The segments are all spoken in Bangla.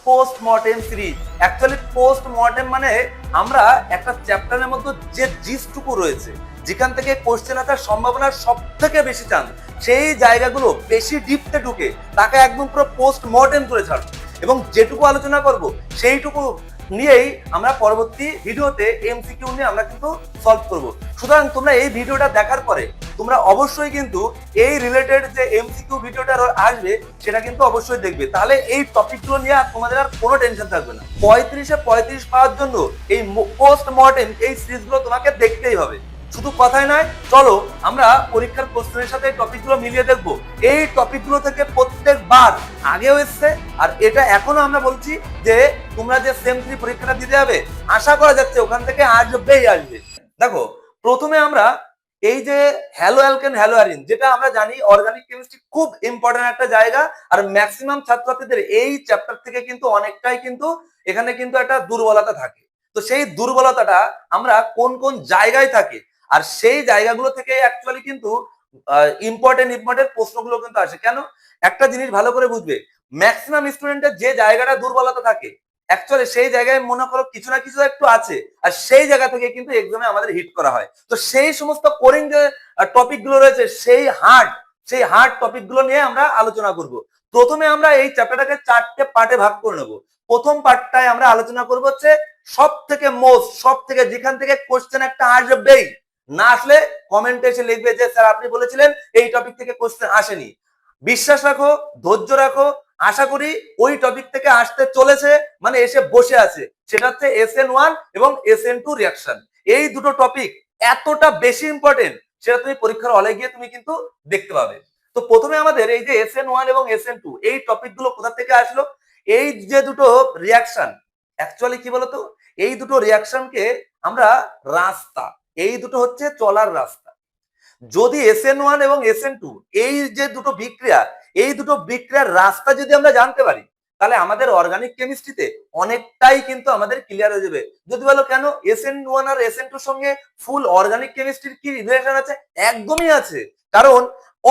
Postmortem series. অ্যাকচুয়ালি পোস্টমর্টেম মানে আমরা একটা চ্যাপ্টারের মধ্যে যে জিসটুকু রয়েছে, যেখান থেকে কোশ্চেন আসার সম্ভাবনা সব থেকে বেশি চান্স, সেই জায়গাগুলো বেশি ডিপতে ঢুকে তাকে একদম পুরো পোস্টমর্টেম করে ছাড়বো, এবং যেটুকু আলোচনা করব সেইটুকু নিয়েই আমরা পরবর্তী ভিডিওতে এমসিকিউ নিয়ে আমরা কিন্তু সলভ করব। সুতরাং তোমরা এই ভিডিওটা দেখার পরে তোমরা অবশ্যই কিন্তু এই রিলেটেড যে এমসিকিউ ভিডিওটা আসবে সেটা কিন্তু অবশ্যই দেখবে, তাহলে এই টপিকগুলো নিয়ে তোমাদের আর কোনো টেনশন থাকবে না। 35-এ 35 পাওয়ার জন্য এই পোস্টমর্টেম এই সিরিজগুলো তোমাকে দেখতেই হবে, শুধু কথাই নয়। চলো আমরা পরীক্ষার কোশ্চেনের সাথে টপিকগুলো মিলিয়ে দেখবো। এই টপিকগুলো থেকে প্রত্যেকবার আগেও এসছে, আর এটা এখনো আমরা বলছি যে তোমরা যে সেম 3 পরীক্ষাটা দিতে যাবে, আশা করা যাচ্ছে ওখান থেকে আসবেই আসবে। দেখো, প্রথমে আমরা এই যে হ্যালো অ্যালকেন হ্যালো অ্যারিন, যেটা আমরা জানি অর্গানিক কেমিস্ট্রি খুব ইম্পর্টেন্ট একটা জায়গা, আর ম্যাক্সিমাম ছাত্রছাত্রীদের এই চ্যাপ্টার থেকে কিন্তু অনেকটাই কিন্তু এখানে কিন্তু একটা দুর্বলতা থাকে। তো সেই দুর্বলতাটা আমরা কোন কোন জায়গায় থাকে, আর সেই জায়গাগুলো থেকে অ্যাকচুয়ালি কিন্তু ইম্পর্টেন্ট প্রশ্নগুলো কিন্তু আসে। কেন? একটা জিনিস ভালো করে বুঝবে, ম্যাক্সিমাম স্টুডেন্টের যে জায়গাটা দুর্বলতা থাকে, অ্যাকচুয়ালি সেই জায়গায় মনে করো কিছু না কিছু একটু আছে, আর সেই জায়গা থেকে কিন্তু এক্সামে আমাদের হিট করা হয়। তো সেই সমস্ত কোরিং যে টপিক গুলো রয়েছে, সেই হার্ড টপিক গুলো নিয়ে আমরা আলোচনা করব। প্রথমে আমরা এই চ্যাপ্টারটাকে 4টে পার্টে ভাগ করে নেব। প্রথম পার্টটায় আমরা আলোচনা করব হচ্ছে সব থেকে যেখান থেকে কোশ্চেন একটা আসবেই, না আসলে কমেন্টে এসে লিখবে যে স্যার আপনি বলেছিলেন এই টপিক থেকে কোশ্চেন আসেনি। বিশ্বাস রাখো, ধৈর্য রাখো, আশা করি ওই টপিক থেকে আসতে চলেছে, মানে এসে বসে আছে। সেটা হচ্ছে SN1 এবং SN2 রিঅ্যাকশন। এই দুটো টপিক এতটা বেশি ইম্পর্টেন্ট, সেটা তুমি পরীক্ষার হলে গিয়ে তুমি কিন্তু দেখতে পাবে। তো প্রথমে আমাদের এই যে SN1 এবং SN2 এই টপিক গুলো কোথা থেকে আসলো? এই যে দুটো রিঅ্যাকশন, অ্যাকচুয়ালি কি বলতো, এই দুটো রিঅ্যাকশনকে আমরা রাস্তা, এই দুটো হচ্ছে চলার রাস্তা। যদি SN1 এবং SN2 এই যে দুটো বিক্রিয়া, এই দুটো বিক্রিয়ার রাস্তা যদি আমরা জানতে পারি, তাহলে আমাদের অর্গানিক কেমিস্ট্রিতে অনেকটাই কিন্তু আমাদের ক্লিয়ার হয়ে যাবে। যদি বলো কেন SN1 আর SN2 সঙ্গে ফুল অর্গানিক কেমিস্ট্রির কি রিলেশন আছে? একদমই আছে। কারণ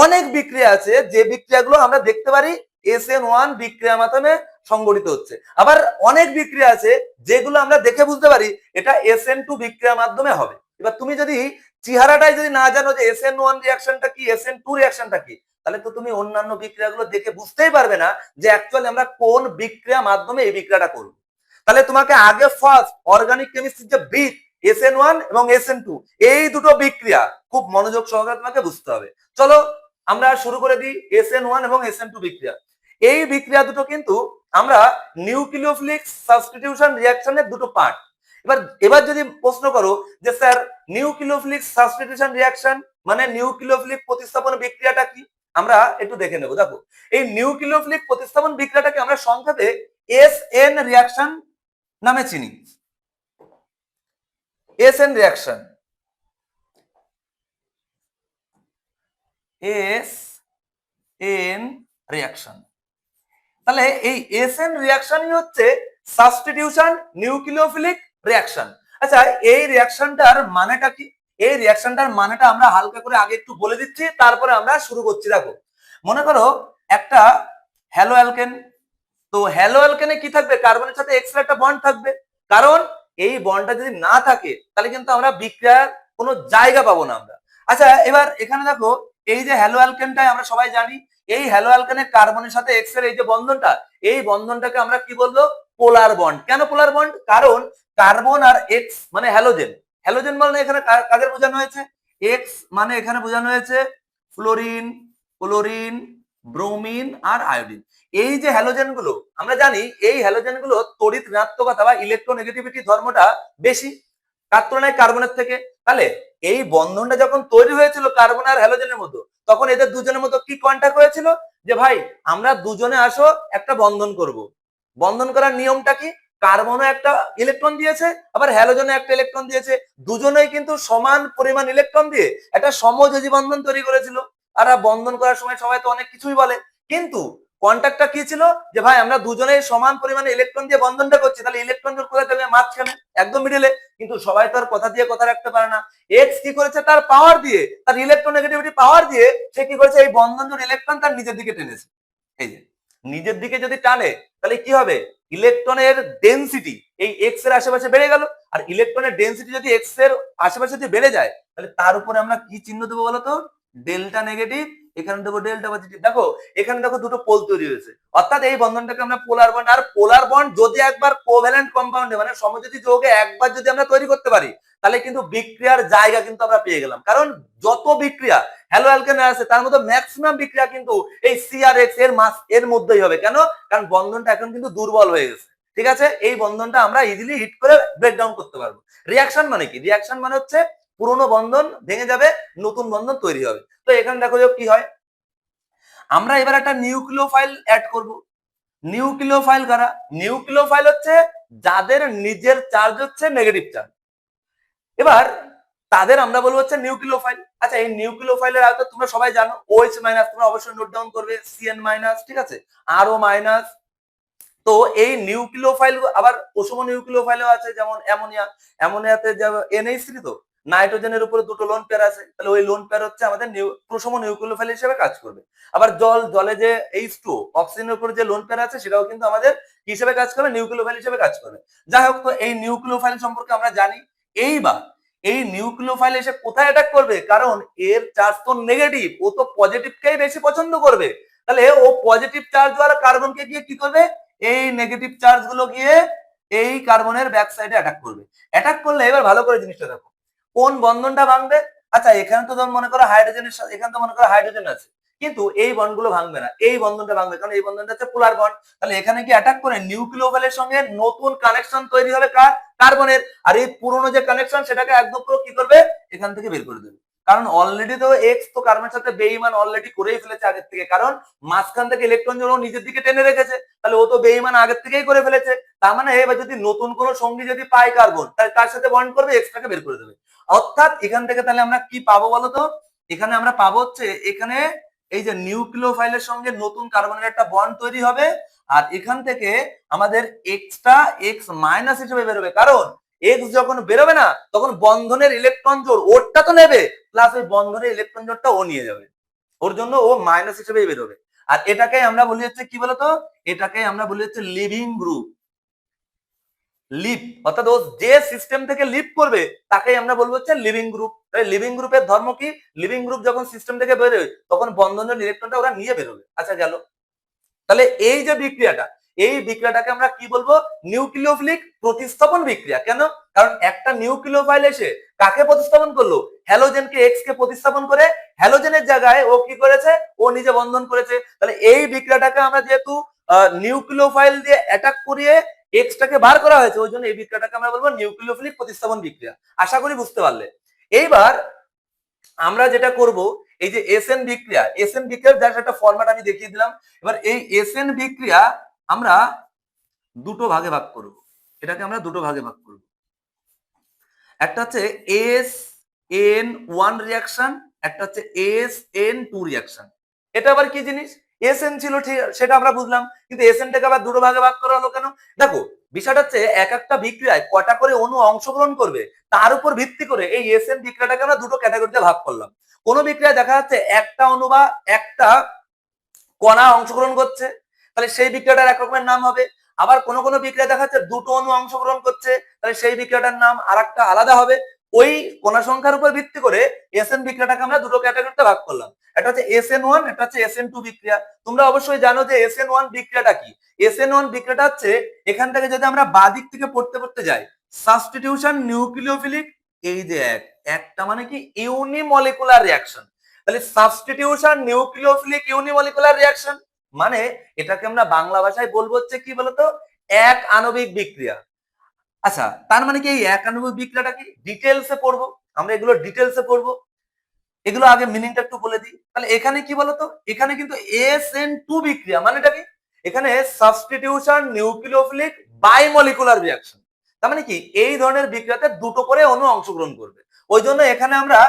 অনেক বিক্রিয়া আছে যে বিক্রিয়াগুলো আমরা দেখতে পারি SN1 বিক্রিয়ার মাধ্যমে সংগঠিত হচ্ছে, আবার অনেক বিক্রিয়া আছে যেগুলো আমরা দেখে বুঝতে পারি এটা SN2 বিক্রিয়ার মাধ্যমে হবে। এবার তুমি যদি চেহারাটাই যদি না জানো যে SN1 রিঅ্যাকশনটা কি, SN2 রিঅ্যাকশনটা কি, তাহলে তো তুমি অন্যান্য বিক্রিয়াগুলো দেখে বুঝতেই পারবে না যে অ্যাকচুয়ালি আমরা কোন বিক্রিয়া মাধ্যমে এই বিক্রিয়াটা করব। তাহলে তোমাকে আগে ফার্স্ট অর্গানিক কেমিস্ট্রির যে বিট SN1 এবং SN2 এই দুটো বিক্রিয়া খুব মনোযোগ সহকারে তোমাকে বুঝতে হবে। চলো আমরা শুরু করে দিই SN1 এবং SN2 বিক্রিয়া। এই বিক্রিয়া দুটো কিন্তু আমরা নিউক্লিওফিলিক সাবস্টিটিউশন রিঅ্যাকশনের দুটো পার্ট। এবার যদি প্রশ্ন করো যে স্যার নিউক্লিওফিলিক সাবস্টিটিউশন রিঅ্যাকশন মানে নিউক্লিওফিলিক প্রতিস্থাপন বিক্রিয়াটা কি, আমরা একটু দেখে নেব। দেখো, এই নিউক্লিওফিলিক প্রতিস্থাপন বিক্রিয়াটাকে আমরা সংক্ষেপে SN রিঅ্যাকশন নামে চিনি। SN reaction, SN reaction. তাহলে এই SN রিঅ্যাকশনই হচ্ছে সাবস্টিটিউশন নিউক্লিওফিলিক রিঅ্যাকশন। আচ্ছা, এই রিঅ্যাকশনটার মানেটা কি? এই রিঅ্যাকশনটার মানেটা আমরা হালকা করে আগে একটু বলে দিচ্ছি, তারপরে আমরা শুরু করছি। দেখো, মনে করো একটা হ্যালো অ্যালকেন, তো হ্যালো অ্যালকেনে কি থাকবে? কার্বনের সাথে এক্সট্রা একটা বন্ড থাকবে, কারণ এই বন্ডটা যদি না থাকে তাহলে কিন্তু আমরা বিক্রিয়ার কোনো জায়গা পাবো না আমরা। আচ্ছা, এবার এখানে দেখো, এই যে হ্যালো অ্যালকেনটাই আমরা সবাই জানি, এই হ্যালো অ্যালকেনের কার্বনের সাথে এক্স এর এই যে বন্ধনটা, এই বন্ধনটাকে আমরা কি বলবো? পোলার বন্ড। কেন পোলার বন্ড? কারণ কার্বন আর এক্স মানে হ্যালোজেন, হ্যালোজেন মানে এখানে কাদের বোঝানো হয়েছে? এক্স মানে এখানে বোঝানো হয়েছে ফ্লোরিন, ক্লোরিন, ব্রোমিন আর আয়োডিন। এই যে হ্যালোজেন গুলো আমরা জানি, এই হ্যালোজেন গুলো তড়িৎ ঋণাত্মকতা বা ইলেকট্রোনেগেটিভিটি ধর্মটা বেশি কার তুলনায় কার্বনের থেকে। তাহলে এই বন্ধনটা যখন তৈরি হয়েছিল কার্বন আর হ্যালোজেনের মধ্যে, তখন এদের দুজনের মধ্যে কি কন্টাক্ট হয়েছিল? যে ভাই আমরা দুজনে আসো একটা বন্ধন করব। বন্ধন করার নিয়মটা কি? কার্বনও একটা ইলেকট্রন দিয়েছে, আবার হ্যালোজেনও একটা ইলেকট্রন দিয়েছে, দুজনেই কিন্তু সমান পরিমাণ ইলেকট্রন দিয়ে একটা সমযোজী বন্ধন তৈরি করেছিল। আর বন্ধন করার সময় সবাই তো অনেক কিছুই বলে, কিন্তু কন্ট্যাক্টটা কি ছিল? যে ভাই আমরা দুজনেই সমান পরিমাণে ইলেকট্রন দিয়ে বন্ধনটা করছি, তাহলে ইলেকট্রন কোথায় থাকবে? মাঝখানে, একদম মিডলে। কিন্তু সবাই তো আর কথা দিয়ে কথা রাখতে পারে না। এক্স কি করেছে? তার পাওয়ার দিয়ে, তার ইলেকট্রোনেগেটিভিটি পাওয়ার দিয়ে সে কি করেছে? এই বন্ধন ইলেকট্রন তার নিজের দিকে টেনেছে। এই যে নিজের দিকে যদি টানে তাহলে কি হবে? ইলেকট্রনের ডেনসিটি এই এক্স এর আশেপাশে বেড়ে গেল, আর ইলেকট্রনের ডেনসিটি যদি এক্স এর আশেপাশে যদি বেড়ে যায় তাহলে তার উপরে আমরা কি চিহ্ন দেবো বলতো, ডেল্টা নেগেটিভ, এখানে দেবো ডেল্টা পজিটিভ। দেখো এখানে দেখো দুটো পোল তৈরি হয়েছে, অর্থাৎ এই বন্ধনটাকে আমরা পোলার বন্ড, আর পোলার বন্ড যদি একবার কোভ্যালেন্ট কম্পাউন্ডে মানে সমযোজী যৌগে একবার যদি আমরা তৈরি করতে পারি তাহলে কিন্তু বিক্রিয়ার জায়গা কিন্তু আমরা পেয়ে গেলাম। কারণ যত বিক্রিয়া হ্যালো অ্যালকেন আছে তার মধ্যে ম্যাক্সিমাম বিক্রিয়া কিন্তু এই সিআরএক্স এর মাস এর মধ্যেই হবে। কেন? কারণ বন্ধনটা এখন কিন্তু দুর্বল হয়ে গেছে। ঠিক আছে, এই বন্ধনটা আমরা ইজিলি হিট করে ব্রেকডাউন করতে পারবো। রিয়াকশন মানে কি? রিয়াকশন মানে হচ্ছে পুরোনো বন্ধন ভেঙে যাবে, নতুন বন্ধন তৈরি হবে। তো এখানে দেখো যে কি হয়, আমরা এবার একটা নিউক্লিওফাইল অ্যাড করব। নিউক্লিওফাইল কারা? নিউক্লিওফাইল হচ্ছে যাদের নিজের চার্জ হচ্ছে নেগেটিভ চার্জ, এবার তাদের আমরা বলবো হচ্ছে নিউক্লিওফাইল। আচ্ছা, এই নিউক্লিওফাইলের আয়তন তোমরা সবাই জানো, OH মাইনাস, তোমরা অবশ্যই নোট ডাউন করবে, CN মাইনাস, ঠিক আছে, RO মাইনাস। তো এই নিউক্লিওফাইল আবার অসম নিউক্লিওফাইলও আছে, যেমন অ্যামোনিয়া, অ্যামোনিয়াতে NH3, তো নাইট্রোজেনের উপরে দুটো লোন পেয়ার আছে, তাহলে ওই লোন পেয়ার হচ্ছে আমাদের প্রসম নিউক্লিওফাইল হিসেবে কাজ করবে। আবার জলে যে H2O অক্সিজেনের উপরে যে লোন পেয়ার আছে সেটাও কিন্তু আমাদের কি হিসেবে কাজ করবে? নিউক্লিওফাইল হিসেবে কাজ করবে। যাই হোক, তো এই নিউক্লিওফাইল সম্পর্কে আমরা জানি। এইবার এই নিউক্লিওফাইল এসে কোথায় অ্যাটাক করবে? কারণ এর চার্জ তো নেগেটিভ, ও তো পজিটিভকেই বেশি পছন্দ করবে, তাহলে ও পজিটিভ চার্জ দ্বারা কার্বনকে গিয়ে কি করবে? এই নেগেটিভ চার্জ গুলো গিয়ে এই কার্বনের ব্যাক সাইডে অ্যাটাক করবে। অ্যাটাক করলে এবার ভালো করে জিনিসটা দেখো, কোন বন্ধনটা ভাঙবে? আচ্ছা, এখানে তো মনে করো হাইড্রোজেনের সাথে, এখানে তো মনে করো হাইড্রোজেন আছে, কিন্তু এই বন্ডগুলো ভাঙবে না, এই বন্ধনটা ভাঙবে, কারণ এই বন্ধনটা হচ্ছে পোলার বন্ড। তাহলে এখানে কি অ্যাটাক করে নিউক্লিওফাইলের সঙ্গে নতুন কানেকশন তৈরি হবে কার? কার্বনের। আর এই পুরনো যে কানেকশন সেটাকে একদম পুরো কি করবে? এখান থেকে বের করে দেবে। কারণ অলরেডি তো এক্স তো কার্বনের সাথে বেইমান অলরেডি করেই ফেলেছে আগের থেকে, কারণ মাঝখান থেকে ইলেকট্রন যখন নিজের দিকে টেনে রেখেছে, তাহলে ও তো বেইমান আগের থেকেই করে ফেলেছে। তার মানে এবার যদি নতুন কোনো সঙ্গী যদি পায় কার্বন, তাহলে তার সাথে বন্ড করবে, এক্সটাকে বের করে দেবে। অর্থাৎ এখান থেকে তাহলে আমরা কি পাবো বলতো? এখানে আমরা পাবো হচ্ছে, এখানে এই যে নিউক্লিওফাইলের সঙ্গে নতুন কার্বনের একটা বন্ড তৈরি হবে, আর এখান থেকে আমাদের এক্সটা এক্স মাইনাস হিসেবে বেরোবে। কারণ এক্স যখন বেরোবে না তখন বন্ধনের ইলেকট্রন জোড় ওরটা তো নেবে, প্লাস ওই বন্ধনের ইলেকট্রন জোড়টা ও নিয়ে যাবে, ওর জন্য ও মাইনাস হিসেবেই বেরোবে। আর এটাকে আমরা বলি হচ্ছে কি বলতো? এটাকে আমরা বলি হচ্ছে লিভিং গ্রুপ। লিপ অর্থাৎ ও যে সিস্টেম থেকে লিপ করবে তাকেই আমরা বলবো হচ্ছে লিভিং গ্রুপ। লিভিং গ্রুপের ধর্ম কি? লিভিং গ্রুপ যখন সিস্টেম থেকে বেরোয় তখন বন্ধনের ইলেকট্রনটা ওরা নিয়ে বেরোবে। আচ্ছা গেল, তাহলে এই যে বিক্রিয়াটা, এই বিক্রিয়াটাকে আমরা কি বলবো? নিউক্লিওফিলিক প্রতিস্থাপন বিক্রিয়া। কেন? কারণ একটা নিউক্লিওফাইল এসে কাকে প্রতিস্থাপন করলো? হ্যালোজেনকে এক্স কে প্রতিস্থাপন করে হ্যালোজেনের জায়গায় ও কি করেছে? ও নিজে বন্ধন করেছে। তাহলে এই বিক্রিয়াটাকে আমরা যেহেতু নিউক্লিওফাইল দিয়ে অ্যাটাক করিয়ে এক্সটাকে বার করা হয়েছে, ওই জন্য এই বিক্রিয়াটাকে আমরা বলবো নিউক্লিওফিলিক প্রতিস্থাপন বিক্রিয়া। আশা করি বুঝতে পারলে। এইবার আমরা যেটা করব, এই যে এসএন বিক্রিয়া, এসএন বিক্রিয়ার যার একটা ফরম্যাট আমি দেখিয়ে দিলাম। এবার এই এসএন বিক্রিয়া আমরা দুটো ভাগে ভাগ করব, এটাকে আমরা দুটো ভাগে ভাগ করব। একটা হচ্ছে SN1 রিঅ্যাকশন, একটা হচ্ছে SN2 রিঅ্যাকশন। এটা আবার কি জিনিস? এসএন ছিল ঠিক, সেটা আমরা বুঝলাম, কিন্তু এসএনটাকে আবার দুটো ভাগে ভাগ করা হলো কেন? দেখো বিষয়টা হচ্ছে এক একটা বিক্রিয়ায় কটা করে অণু অংশগ্রহণ করবে তার উপর ভিত্তি করে এই এসএন বিক্রিয়াটাকে আমরা দুটো ক্যাটাগরিতে ভাগ করলাম। কোন বিক্রিয়ায় দেখা যাচ্ছে একটা অণু বা একটা কণা অংশগ্রহণ করছে, তাহলে সেই বিক্রিয়াটার এক রকমের নাম হবে। আবার কোন কোন বিক্রিয়া দেখা যাচ্ছে দুটো অণু অংশগ্রহণ করছে, তাহলে সেই বিক্রিয়াটার নাম আরেকটা আলাদা হবে। ওই কণা সংখ্যার উপর ভিত্তি করে এসএন বিক্রিয়াটাকে আমরা দুটো ক্যাটাগরিতে ভাগ করলাম, একটা হচ্ছে SN1, একটা হচ্ছে SN2 বিক্রিয়া। তোমরা অবশ্যই জানো যে SN1 বিক্রিয়াটা কি। SN1 বিক্রিয়াটা হচ্ছে, এখান থেকে যদি আমরা বাঁ দিক থেকে পড়তে পড়তে যাই, সাবস্টিটিউশন নিউক্লিওফিলিক, এই যে একটা মানে কি ইউনিমলিকুলার রিঅ্যাকশন। তাহলে সাবস্টিটিউশন নিউক্লিওফিলিক ইউনিমলিকুলার রিঅ্যাকশন মানে এটাকে আমরা বাংলা ভাষায় বলবো হচ্ছে কি বলতো? এক আণবিক বিক্রিয়া। আচ্ছা, তার মানে কি এই এক আণবিক বিক্রিয়াটা কি? ডিটেলসে পড়বো আমরা, এগুলো ডিটেলসে পড়বো, এগুলো আগে মিনিংটা একটু বলে দিই। তাহলে এখানে কি বলতো? এখানে কিন্তু SN2 বিক্রিয়া মানেটা কি? এখানে সাবস্টিটিউশন নিউক্লিওফিলিক বাইমলিকুলার রিঅ্যাকশন। তার মানে কি এই ধরনের বিক্রিয়াতে দুটো করে অণু অংশগ্রহণ করবে, ওই জন্য এখানে আমরা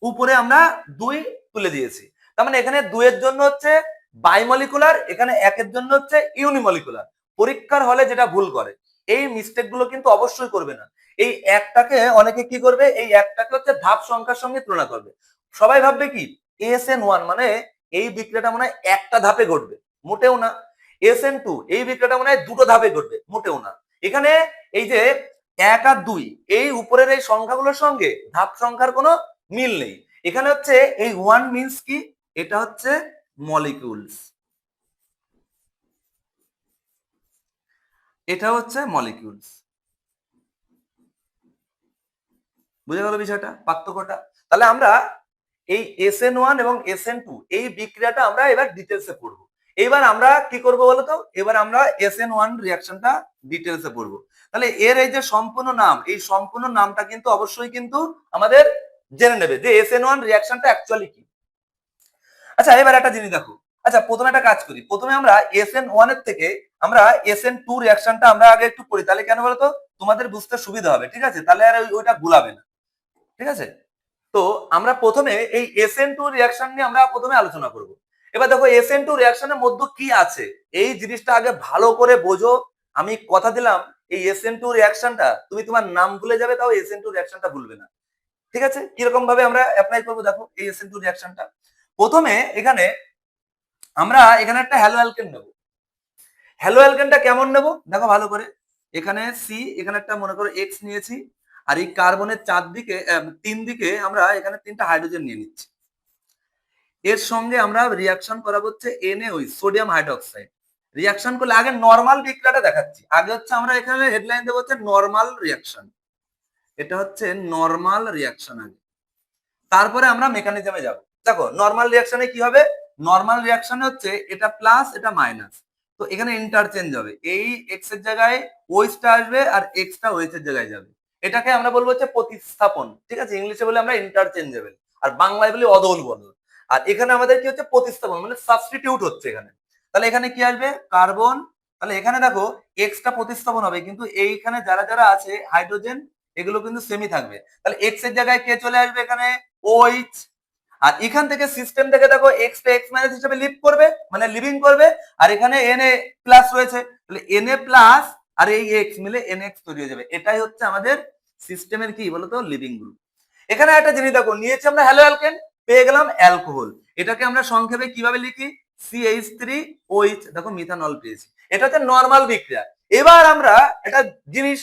উপরে আমরা 2 তুলে দিয়েছি। তার মানে এখানে 2 এর জন্য হচ্ছে বাইমলিকুলার, এখানে 1 এর জন্য হচ্ছে ইউনিমলিকুলার। পরীক্ষার হলে যেটা ভুল করে, এই মিস্টেক গুলো কিন্তু অবশ্যই করবে না। এই একটাকে অনেকে কি করবে? এই একটাকে হচ্ছে ধাপ সংখ্যার সঙ্গে তুলনা করবে। সবাই ভাববে কি SN1 মানে এই বিক্রিয়াটা মনে হয় একটা ধাপে ঘটবে, মোটেও না। SN2 এই বিক্রিয়াটা মনে হয় দুটো ধাপে ঘটবে, মোটেও না। এখানে এই যে 1 আর 2 এই উপরের এই সংখ্যাগুলোর সঙ্গে ধাপ সংখ্যার কোনো মিল নেই। এখানে হচ্ছে এই 1 মিন্স কি, এটা হচ্ছে মলিকিউলস, এটা হচ্ছে মলিকিউলস। বুঝে গেল বিষয়টা, পার্থক্যটা? তাহলে আমরা এই SN1 এবং SN2 এই বিক্রিয়াটা আমরা এবার ডিটেলসে পড়বো। এবার আমরা কি করব বলতো, এবার আমরা SN1 রিঅ্যাকশনটা ডিটেলসে পড়বো। তাহলে এর এই যে সম্পূর্ণ নাম, এই সম্পূর্ণ নামটা কিন্তু অবশ্যই কিন্তু আমাদের জেনে নেবে যে SN1 রিঅ্যাকশনটা অ্যাকচুয়ালি কি। আচ্ছা এবার একটা জিনিস দেখো, আচ্ছা প্রথমে একটা কাজ করি, প্রথমে আমরা SN1 এর থেকে আমরা SN2 রিঅ্যাকশনটা আমরা আগে একটু পড়ি, তাহলে কেন বলতো তোমাদের বুঝতে সুবিধা হবে, ঠিক আছে? তাহলে আর ওইটা গুলাবে না, ঠিক আছে? তো আমরা প্রথমে এই SN2 রিঅ্যাকশন নিয়ে আমরা প্রথমে আলোচনা করব। এবার দেখো SN2 রিঅ্যাকশনের মধ্যে কি আছে এই জিনিসটা আগে ভালো করে বোঝো। আমি কথা দিলাম এই SN2 রিঅ্যাকশনটা তুমি তোমার নাম ভুলে যাবে, তাও SN2 রিঅ্যাকশনটা ভুলবে না, ঠিক আছে? কিরকম ভাবে আমরা অ্যাপ্লাই করব দেখো এই SN2 রিঅ্যাকশনটা। প্রথমে এখানে আমরা এখানে একটা হ্যালো অ্যালকেন নেব। হ্যালো অ্যালকেনটা কেমন নেব দেখো ভালো করে, এখানে সি, এখানে একটা মনে করো এক্স নিয়েছি, আর এই কার্বনের চারদিকে তিন দিকে আমরা এখানে তিনটা হাইড্রোজেন নিয়ে নিচ্ছি। এর সঙ্গে আমরা রিয়াকশন করাবো হচ্ছে NaOH, সোডিয়াম হাইড্রোক্সাইড। রিয়াকশন করলে আগে নরমাল বিক্রিয়াটা দেখাচ্ছি, আগে হচ্ছে আমরা এখানে হেডলাইন দেবো হচ্ছে নরমাল রিয়াকশন, এটা হচ্ছে নরমাল রিয়াকশন আগে, তারপরে আমরা মেকানিজমে যাব। দেখো নরমাল রিয়াকশনে কি হবে, নরমাল রিয়াকশনে হচ্ছে এটা প্লাস এটা মাইনাস, তো এখানে ইন্টারচেঞ্জ হবে, এই এক্স এর জায়গায় ওইচটা আসবে আর এক্সটা ওইচ এর জায়গায় যাবে, এটাকে আমরা বলবো হচ্ছে প্রতিস্থাপন, ঠিক আছে? ইংলিশে বলে আমরা ইন্টারচেঞ্জেবল, আর বাংলায় বলি অদল বদল। আর এখানে আমাদের কি হচ্ছে প্রতিস্থাপন, মানে সাবস্টিটিউট হচ্ছে এখানে। তাহলে এখানে কি আসবে কার্বন, তাহলে এখানে দেখো এক্সটা প্রতিস্থাপন হবে, কিন্তু এইখানে যারা যারা আছে হাইড্রোজেন এগুলো কিন্তু সেমই থাকবে, তাহলে এক্স এর জায়গায় কে চলে আসবে এখানে ওইচ, আর এখান থেকে সিস্টেম থেকে দেখো এক্স টা এক্স মাইনাস হিসেবে লিভ করবে, মানে লিভিং করবে, আর এখানে Na প্লাস রয়েছে, তাহলে Na প্লাস আর এই এক্স মিলে NX তৈরি হয়ে যাবে, এটাই হচ্ছে আমাদের সিস্টেমের কি বলতো লিভিং গ্রুপ। এখানে একটা জিনিস দেখো নিয়েছি আমরা হ্যালো অ্যালকেন, পেয়ে গেলাম অ্যালকোহল, এটাকে আমরা সংক্ষেপে কিভাবে লিখি CH3OH, দেখো মিথানল পেয়েছি, এটা হচ্ছে নরমাল বিক্রিয়া। এবার আমরা একটা জিনিস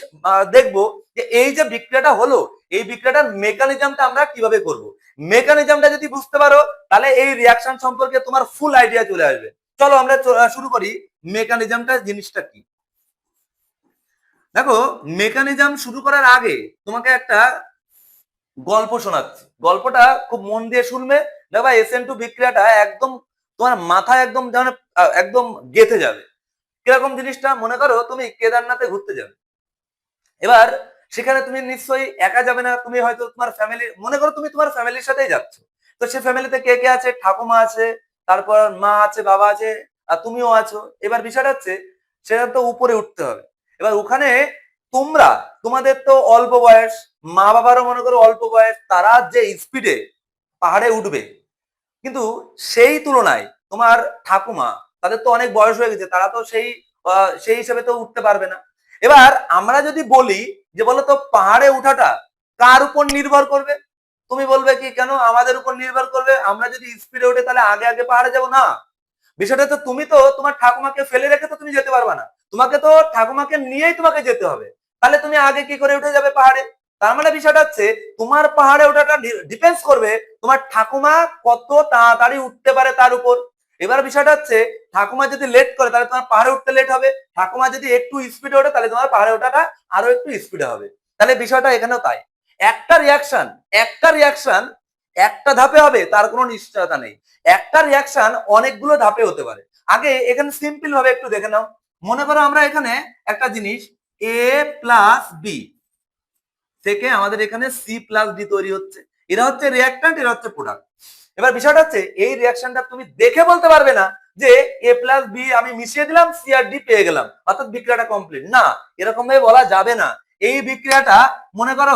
দেখবো যে এই যে বিক্রিয়াটা হলো এই বিক্রিয়াটার মেকানিজমটা আমরা কিভাবে করব। মেকানিজমটা যদি বুঝতে পারো তাহলে এই রিয়াকশন সম্পর্কে তোমার ফুল আইডিয়া চলে আসবে। চলো আমরা শুরু করি মেকানিজমটা জিনিসটা কি। দেখো মেকানিজম শুরু করার আগে তোমাকে একটা গল্প শোনাচ্ছি, গল্পটা খুব মন দিয়ে শুনবে, দেখবা SN2 বিক্রিয়াটা একদম তোমার মাথায় একদম যেন একদম গেঁথে যাবে। কিরকম জিনিসটা, মনে করো তুমি কেদারনাথে ঘুরতে যাবে, এবার সেখানে তুমি নিশ্চয়ই একা যাবে না, তুমি হয়তো তোমার ফ্যামিলি, মনে করো তুমি তোমার ফ্যামিলির সাথেই যাচ্ছ, তো সে ফ্যামিলিতে কে কে আছে, ঠাকুমা আছে, তারপর মা আছে, বাবা আছে, আর তুমিও আছো। এবার বিষয়টা হচ্ছে সেটা তো উপরে উঠতে হবে, এবার ওখানে তোমরা, তোমাদের তো অল্প বয়স, মা বাবারও মনে করো অল্প বয়স, তারা যে স্পিডে পাহাড়ে উঠবে, কিন্তু সেই তুলনায় তোমার ঠাকুমা, তাদের তো অনেক বয়স হয়ে গেছে, তারা তো সেই হিসেবে তো উঠতে পারবে না। এবার আমরা যদি বলি যে বলতো পাহাড়ে উঠাটা কার উপর নির্ভর করবে, তুমি বলবে কি কেন আমাদের উপর নির্ভর করবে, আমরা যদি স্পিডে উঠে তাহলে আগে আগে পাহাড়ে যাবো না। বিষয়টা তো তুমি তো তোমার ঠাকুমাকে ফেলে রেখে তো তুমি যেতে পারবে না, তোমাকে তো ঠাকুমাকে নিয়েই তোমাকে যেতে হবে, তাহলে তুমি আগে কি করে উঠে যাবে পাহাড়ে। তার মানে বিষয়টা হচ্ছে তোমার পাহাড়ে ওঠাটা ডিপেন্ডস করবে তোমার ঠাকুমা কত তাড়াতাড়ি উঠতে পারে তার উপর। এবার বিষয়টা হচ্ছে ঠাকুমা যদি লেট করে তাহলে তোমার পাহাড়ে উঠতে লেট হবে, ঠাকুমা যদি একটু স্পিডে ওঠে তাহলে তোমার পাহাড়ে ওঠাটা আরো একটু স্পিডে হবে। তাহলে বিষয়টা এখানেও তাই, একটা রিয়াকশন একটা ধাপে হবে তার কোনো নিশ্চয়তা নেই, একটা রিয়াকশন অনেকগুলো ধাপে হতে পারে। আগে এখানে সিম্পল ভাবে একটু দেখে নাও, মনে করো আমরা এখানে একটা জিনিস A+B থেকে আমাদের এখানে C+D তৈরি হচ্ছে, এরা হচ্ছে রিয়াক্ট্যান্ট, এরা হচ্ছে প্রোডাক্ট। এবার বিষয়টা হচ্ছে এই রিয়াকশনটা তুমি দেখে বলতে পারবে না যে A+B আমি মিশিয়ে দিলাম C আর D পেয়ে গেলাম অর্থাৎ বিক্রিয়াটা কমপ্লিট, না, এরকম ভাবে বলা যাবে না। এই বিক্রিয়াটা মনে করো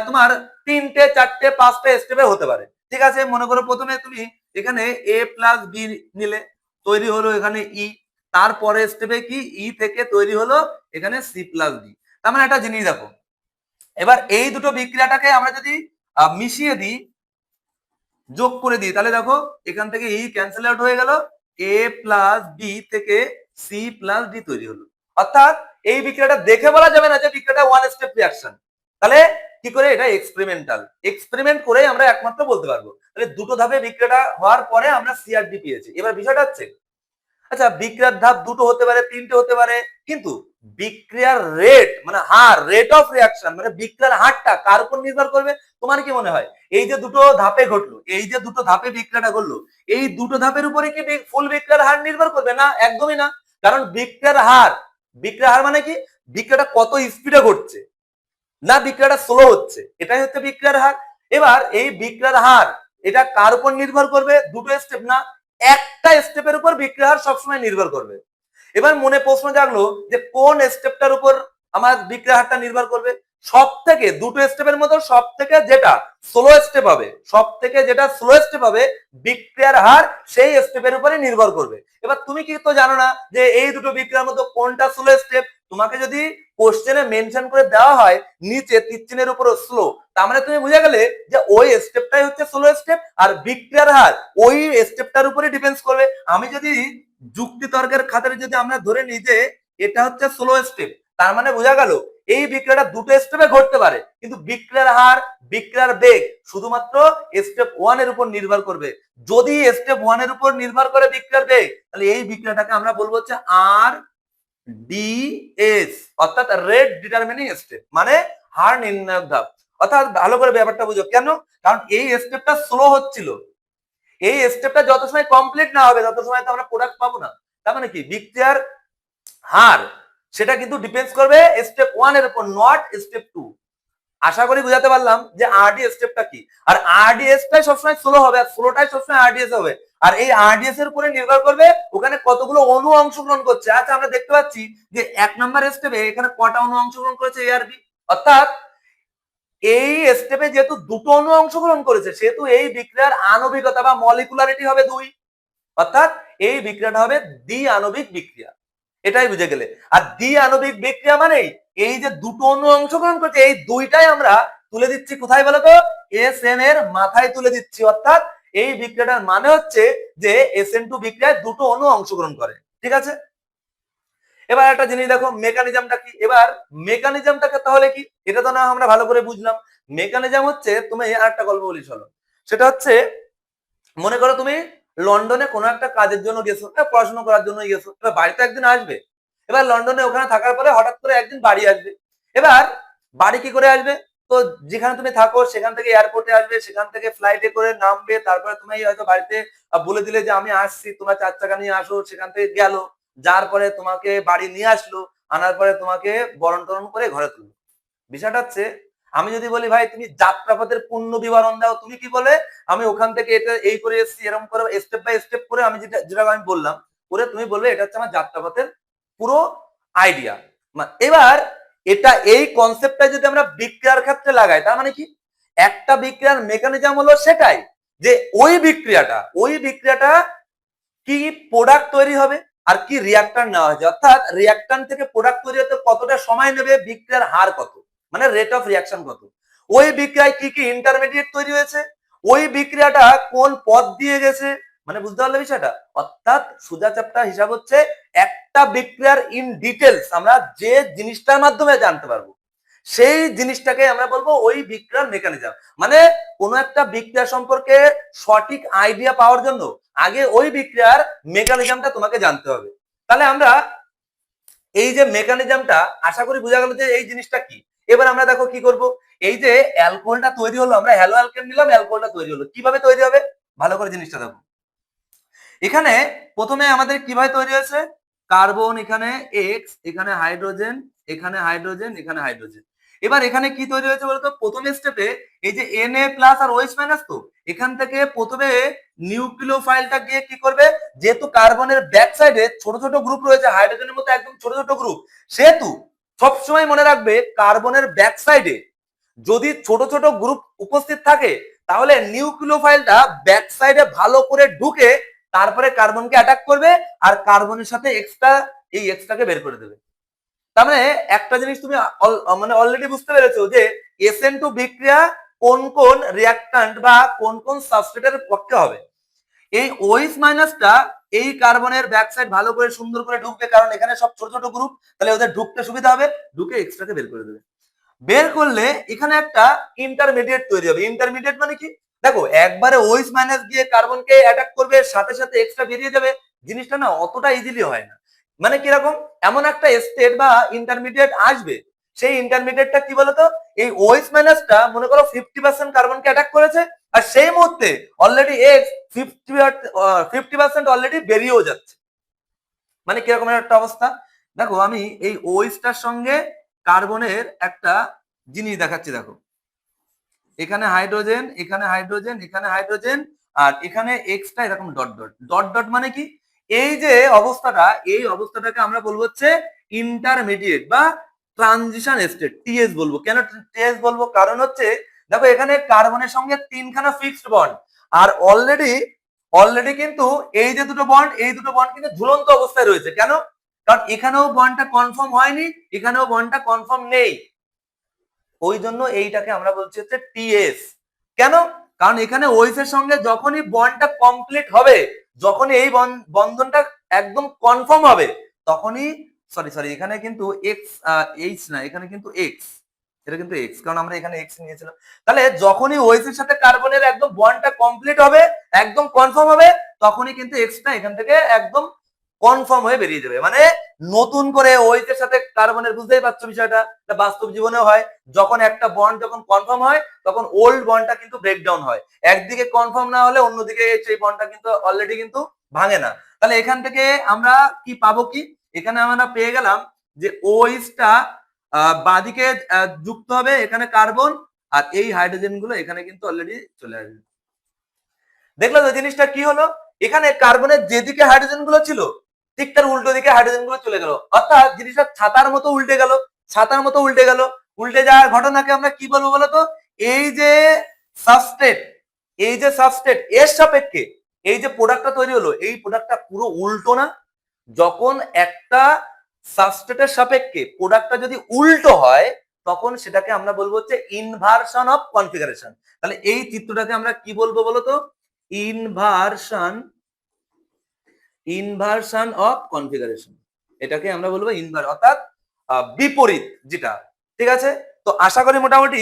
তোমার 3টে 4টে 5টে স্টেপে হতে পারে, ঠিক আছে? মনে করো প্রথমে তুমি এখানে A+B নিলে, তৈরি হলো এখানে E, তারপরে স্টেপে কি E থেকে তৈরি হলো এখানে C+D। তার মানে একটা জিনিস দেখো, এবার এই দুটো বিক্রিয়াটাকে আমরা যদি মিশিয়ে দিই, যোগ করে দিই, তাহলে দেখো এখান থেকে ই ক্যান্সেল আউট হয়ে গেল, A+B থেকে সি প্লাস ডি তৈরি হলো। অর্থাৎ এই বিক্রিয়াটা দেখে বলা যাবে না যে বিক্রিয়াটা ওয়ান স্টেপ রিয়াকশন। তাহলে কি করে, এটা এক্সপেরিমেন্টাল, এক্সপেরিমেন্ট করে আমরা একমাত্র বলতে পারবো। তাহলে দুটো ধাপে বিক্রিয়াটা হওয়ার পরে আমরা সি আর ডি পেয়েছি। এবার বিষয়টা হচ্ছে, আচ্ছা বিক্রিয়ার ধাপ দুটো হতে পারে, তিনটে হতে পারে, কিন্তু বিক্রিয়ার রেট মানে হার, রেট অফ রিয়াকশন মানে বিক্রিয়ার হারটা কার উপর নির্ভর করবে? তোমার কি মনে হয় এই যে দুটো ধাপে ঘটলো, এই যে দুটো ধাপে বিক্রিয়াটা ঘটলো, এই দুটো ধাপের উপরে কি ফুল বিক্রিয়ার হার নির্ভর করবে? না, একদমই না। কারণ বিক্রিয়ার হার, বিক্রিয়ার হার মানে কি, বিক্রিয়াটা কত স্পিডে ঘটছে, না বিক্রিয়াটা স্লো হচ্ছে, এটাই হচ্ছে বিক্রিয়ার হার। এবার এই বিক্রিয়ার হার এটা কার উপর নির্ভর করবে? দুটো স্টেপ না, একটা স্টেপের উপর বিক্রিয়ার হার সবসময় নির্ভর করবে। এবার মনে প্রশ্ন জাগলো যে কোন স্টেপটার উপর আমার বিক্রিয়ার হারটা নির্ভর করবে? সব থেকে দুটো স্টেপের মধ্যে সব থেকে যেটা স্লো স্টেপ হবে, সব থেকে যেটা স্লো স্টেপ হবে বিক্রিয়ার হার সেই স্টেপের উপরে নির্ভর করবে। এবার তুমি কি তো জানো না যে এই দুটো বিক্রিয়ার মধ্যে কোনটা স্লো স্টেপ? তোমাকে যদি কোশ্চেনে মেনশন করে দেওয়া হয় নিচে তীর চিহ্নের উপর স্লো, তার মানে তুমি বুঝে গেলে যে ওই স্টেপটাই হচ্ছে স্লো স্টেপ, আর বিক্রিয়ার হার ওই স্টেপটার উপরে ডিপেন্ড করবে। আমি যদি যুক্তি তর্কের খাতারে যদি আমরা ধরে নিই যে এটা হচ্ছে স্লো স্টেপ, তার মানে বোঝা গেল এই বিক্রিয়াটা দুটো স্টেপে ঘটতে পারে, কিন্তু বিক্রিয়ার হার, বিক্রিয়ার বেগ শুধুমাত্র স্টেপ ওয়ান এর উপর নির্ভর করবে। যদি স্টেপ ওয়ান এর উপর নির্ভর করে বিক্রিয়ার বেগ, তাহলে এই বিক্রিয়াটাকে আমরা বলবো হচ্ছে আর ডিএস, অর্থাৎ রেট ডিটারমিনিং স্টেপ, মানে হার নির্ণায়ক ধাপ। অর্থাৎ ভালো করে ব্যাপারটা বুঝো, কেন? কারণ এই স্টেপটা স্লো হচ্ছিল, এই স্টেপটা যত সময় কমপ্লিট না হবে তত সময় তো আমরা প্রোডাক্ট পাবো না। তার মানে কি, বিক্রিয়ার হার সেটা কিন্তু ডিপেন্ডস করবে স্টেপ ওয়ান এর উপর, নট স্টেপ টু। আশা করি বুঝাতে পারলাম যে আরডি স্টেপটা কি। আর আরডিএস টাই সবসময় স্লো হবে, আর স্লোটাই সবসময় আরডিএস হবে। আর এই আরডিএস এর উপরে নির্ভর করবে ওখানে কতগুলো অণু অংশগ্রহণ করছে। আচ্ছা আমরা দেখতে পাচ্ছি যে এক নাম্বার স্টেপে এখানে কটা অণু অংশগ্রহণ করেছে, এ আর বি। অর্থাৎ এই স্টেপে যেহেতু দুটো অণু অংশগ্রহণ করেছে সেহেতু এই বিক্রিয়ার আণবিকতা বা মলিকুলারিটি হবে 2, অর্থাৎ এই বিক্রিয়াটা হবে দ্বি আণবিক বিক্রিয়া। এটাই বুঝে গেলে। আর দ্বি আণবিক বিক্রিয়া মানে এই যে দুটো অণু অংশগ্রহণ করছে এই দুইটাই আমরা তুলে দিচ্ছি কোথায় বলতো? এসএন এর মাথায় তুলে দিচ্ছি। অর্থাৎ এই বিক্রিয়াটার মানে হচ্ছে যে SN2 বিক্রিয়ায় দুটো অণু অংশগ্রহণ করে। ঠিক আছে, এবার একটা জিনিস দেখো, মেকানিজমটা কি? এবার মেকানিজমটাকে তাহলে কি, এটা তো না আমরা ভালো করে বুঝলাম। মেকানিজম হচ্ছে, তুমি আর একটা গল্প বলি চলো। সেটা হচ্ছে, মনে করো তুমি লন্ডনে কোনো একটা কাজের জন্য গেছো, পড়াশোনা করার জন্য গেছো, এবার বাড়িতে একদিন আসবে। এবার লন্ডনে ওখানে থাকার পরে হঠাৎ করে একদিন বাড়ি আসবে। এবার বাড়ি কি করে আসবে? তো যেখানে তুমি থাকো সেখান থেকে এয়ারপোর্টে আসবে, সেখান থেকে ফ্লাইটে করে নামবে, তারপরে তুমি হয়তো বাড়িতে বলে দিলে যে আমি আসছি, তোমার 4 চাকা নিয়ে আসো, সেখান থেকে গেল, যার পরে তোমাকে বাড়ি নিয়ে আসলো, আনার পরে তোমাকে বরণ টরণ করে ঘরে তুললো। বিষয়টা হচ্ছে, আমি যদি বলি ভাই তুমি যাত্রাপথের পূর্ণ বিবরণ দাও, তুমি কি বলে? আমি ওখান থেকে এটা এই করে এসেছি, এরকম করে স্টেপ বাই স্টেপ করে আমি যেটা যেটা আমি বললাম করে তুমি বলবে এটা হচ্ছে আমার যাত্রাপথের পুরো আইডিয়া। এবার এটা এই কনসেপ্টটা যদি আমরা বিক্রিয়ার ক্ষেত্রে লাগাই, তার মানে কি, একটা বিক্রিয়ার মেকানিজম হলো সেটাই যে ওই বিক্রিয়াটা কি প্রোডাক্ট তৈরি হবে আর কি রিয়াক্টান্ট নেওয়া হয়েছে, অর্থাৎ রিয়াক্টান্ট থেকে প্রোডাক্ট তৈরি হতে কতটা সময় নেবে, বিক্রিয়ার হার কত, মানে রেট অফ রিয়াকশন কত, ওই বিক্রিয়ায় কি কি ইন্টারমিডিয়েট তৈরি হয়েছে, ওই বিক্রিয়াটা কোন পথ দিয়ে গেছে, মানে বুঝতে পারলে বিষয়টা। অর্থাৎ সোজা চ্যাপ্টার হিসাব হচ্ছে একটা বিক্রিয়ার ইন ডিটেলস আমরা যে জিনিসটার মাধ্যমে জানতে পারবো সেই জিনিসটাকে আমরা বলবো ওই বিক্রিয়ার মেকানিজম। মানে কোন একটা বিক্রিয়া সম্পর্কে সঠিক আইডিয়া পাওয়ার জন্য আগে ওই বিক্রিয়ার মেকানিজমটা তোমাকে জানতে হবে। তাহলে আমরা এই যে মেকানিজমটা, আশা করি বোঝা গেল যে এই জিনিসটা কি। এবার আমরা দেখো কি করব, এই যে অ্যালকোহলটা তৈরি হলো, আমরা হ্যালো অ্যালকেন নিলাম, অ্যালকোহলটা তৈরি হলো, কিভাবে তৈরি হবে ভালো করে জিনিসটা দেখো। এখানে প্রথমে আমাদের কিভাবে তৈরি হয়েছে, কার্বন এখানে এক্স, এখানে হাইড্রোজেন, এখানে হাইড্রোজেন, এখানে হাইড্রোজেন। এবার এখানে কি তৈরি হয়েছে বলতো, প্রথম স্টেপে এই যে Na প্লাস আর OH মাইনাস, তো এখান থেকে প্রথমে নিউক্লিওফাইলটা গিয়ে কি করবে, যেহেতু কার্বনের ব্যাক সাইডে ছোট ছোট গ্রুপ রয়েছে, হাইড্রোজেনের মতো একদম ছোট ছোট গ্রুপ, সেহেতু সবসময় মনে রাখবে কার্বনের ব্যাক সাইডে যদি ছোট ছোট গ্রুপ উপস্থিত থাকে তাহলে নিউক্লিওফাইলটা ব্যাক সাইডে ভালো করে ঢুকে তারপরে কার্বনকে অ্যাটাক করবে আর কার্বনের সাথে এই এক্সট্রাকে বের করে দেবে। তার মানে একটা জিনিস তুমি মানে অলরেডি বুঝতে পেরেছো যে SN2 বিক্রিয়া কোন কোন রিয়াক্ট্যান্ট বা কোন কোন সাবস্ট্রেটের পক্ষে হবে। এই ওইস মাইনাসটা এই কার্বনের ব্যাক সাইড ভালো করে সুন্দর করে ঢুকবে, কারণ এখানে সব ছোট ছোট গ্রুপ, তাহলে ওদের ঢুকতে সুবিধা হবে, ঢুকে এক্সট্রাকে বের করে দেবে। বের করলে এখানে একটা ইন্টারমিডিয়েট তৈরি হবে। ইন্টারমিডিয়েট মানে কি, দেখো একবারে ওইস মাইনাস গিয়ে কার্বনকে অ্যাটাক করবে, সাথে সাথে এক্সট্রা বেরিয়ে যাবে, জিনিসটা না অতটা ইজিলি হয় না। মানে কিরকম, এমন একটা স্টেট বা ইন্টারমিডিয়েট আসবে, সেই ইন্টারমিডিয়েটটা কি বলতো, এই ওইস মাইনাসটা মনে করো 50% কার্বনকে অ্যাটাক করেছে, আর সেই মুহূর্তে অলরেডি এক্স 50% অলরেডি বেরিয়েও যাচ্ছে। মানে কিরকম একটা অবস্থা, দেখো আমি এই ওইসটার সঙ্গে কার্বনের একটা জিনিস দেখাচ্ছি। দেখো এখানে হাইড্রোজেন, এখানে হাইড্রোজেন, এখানে হাইড্রোজেন, আর এখানে এক্সটা এরকম ডট ডট ডট ডট, মানে কি, এই যে অবস্থাটা, এই অবস্থাটাকে আমরা বলবো হচ্ছে ইন্টারমিডিয়েট বা ট্রানজিশন স্টেট, টিএস বলবো। কেন টিএস বলবো, কারণ হচ্ছে দেখো এখানে কার্বনের সঙ্গে তিনখানা ফিক্সড বন্ড, আর অলরেডি অলরেডি কিন্তু এই যে দুটো বন্ড, এই দুটো বন্ড কিন্তু ঝুলন্ত অবস্থায় রয়েছে। কেন, কারণ এখানেও বন্ডটা কনফার্ম হয়নি, এখানেও বন্ডটা কনফার্ম নেই, ওই জন্য এইটাকে আমরা বলছি হচ্ছে টিএস। কেন, কারণ এখানে ওইসের সঙ্গে যখনই বন্ডটা কমপ্লিট হবে, যখনই এই বন্ধনটা একদম কনফার্ম হবে, তখনই সরি সরি এখানে কিন্তু এক্স এইচ না, এখানে কিন্তু এক্স, এটা কিন্তু এক্স, কারণ আমরা এখানে এক্স নিয়েছিলাম। তাহলে যখনই ওইসের সাথে কার্বনের একদম বন্ডটা কমপ্লিট হবে, একদম কনফার্ম হবে, তখনই কিন্তু এক্সটা এখান থেকে একদম কনফার্ম হয়ে বেরিয়ে যাবে। মানে নতুন করে ওইসের সাথে কার্বনের, বুঝতেই পারছো বিষয়টা, বাস্তব জীবনেও হয়, যখন একটা বন্ড যখন কনফার্ম হয়, তখন ওল্ড বন্ডটা কিন্তু ব্রেকডাউন হয়, একদিকে কনফার্ম না হলে অন্যদিকে সেই বন্ডটা কিন্তু অলরেডি কিন্তু ভাঙে না। তাহলে এখান থেকে আমরা কি পাবো, কি এখানে আমরা পেয়ে গেলাম যে ওইসটা বাদিকে যুক্ত হবে এখানে কার্বন, আর এই হাইড্রোজেন গুলো এখানে কিন্তু অলরেডি চলে আসবে। দেখলো তো জিনিসটা কি হলো, এখানে কার্বনের যেদিকে হাইড্রোজেন গুলো ছিল, ঠিক তার উল্টো দিকে হাইড্রোজেন গুলো চলে গেল, অর্থাৎ জিনিসটা ছাতার মতো উল্টে গেল, ছাতার মতো উল্টে গেল। উল্টে যাওয়ার ঘটনাকে আমরা কি বলবো বলতো, এই যে সাবস্ট্রেট, এই যে সাবস্ট্রেট এর সাপেক্ষে এই যে প্রোডাক্টটা তৈরি হলো, এই প্রোডাক্টটা পুরো উল্টো না? যখন একটা সাবস্ট্রেটের সাপেক্ষে প্রোডাক্টটা যদি উল্টো হয়, তখন সেটাকে আমরা বলবো হচ্ছে ইনভার্সন অফ কনফিগারেশন। তাহলে এই চিত্রটাকে আমরা কি বলবো বলতো, ইনভার্সন, ইনভার্সন অফ কনফিগারেশন, এটাকে আমরা বলবো ইনভার্স, অর্থাৎ বিপরীত যেটা। ঠিক আছে, তো আশা করি মোটামুটি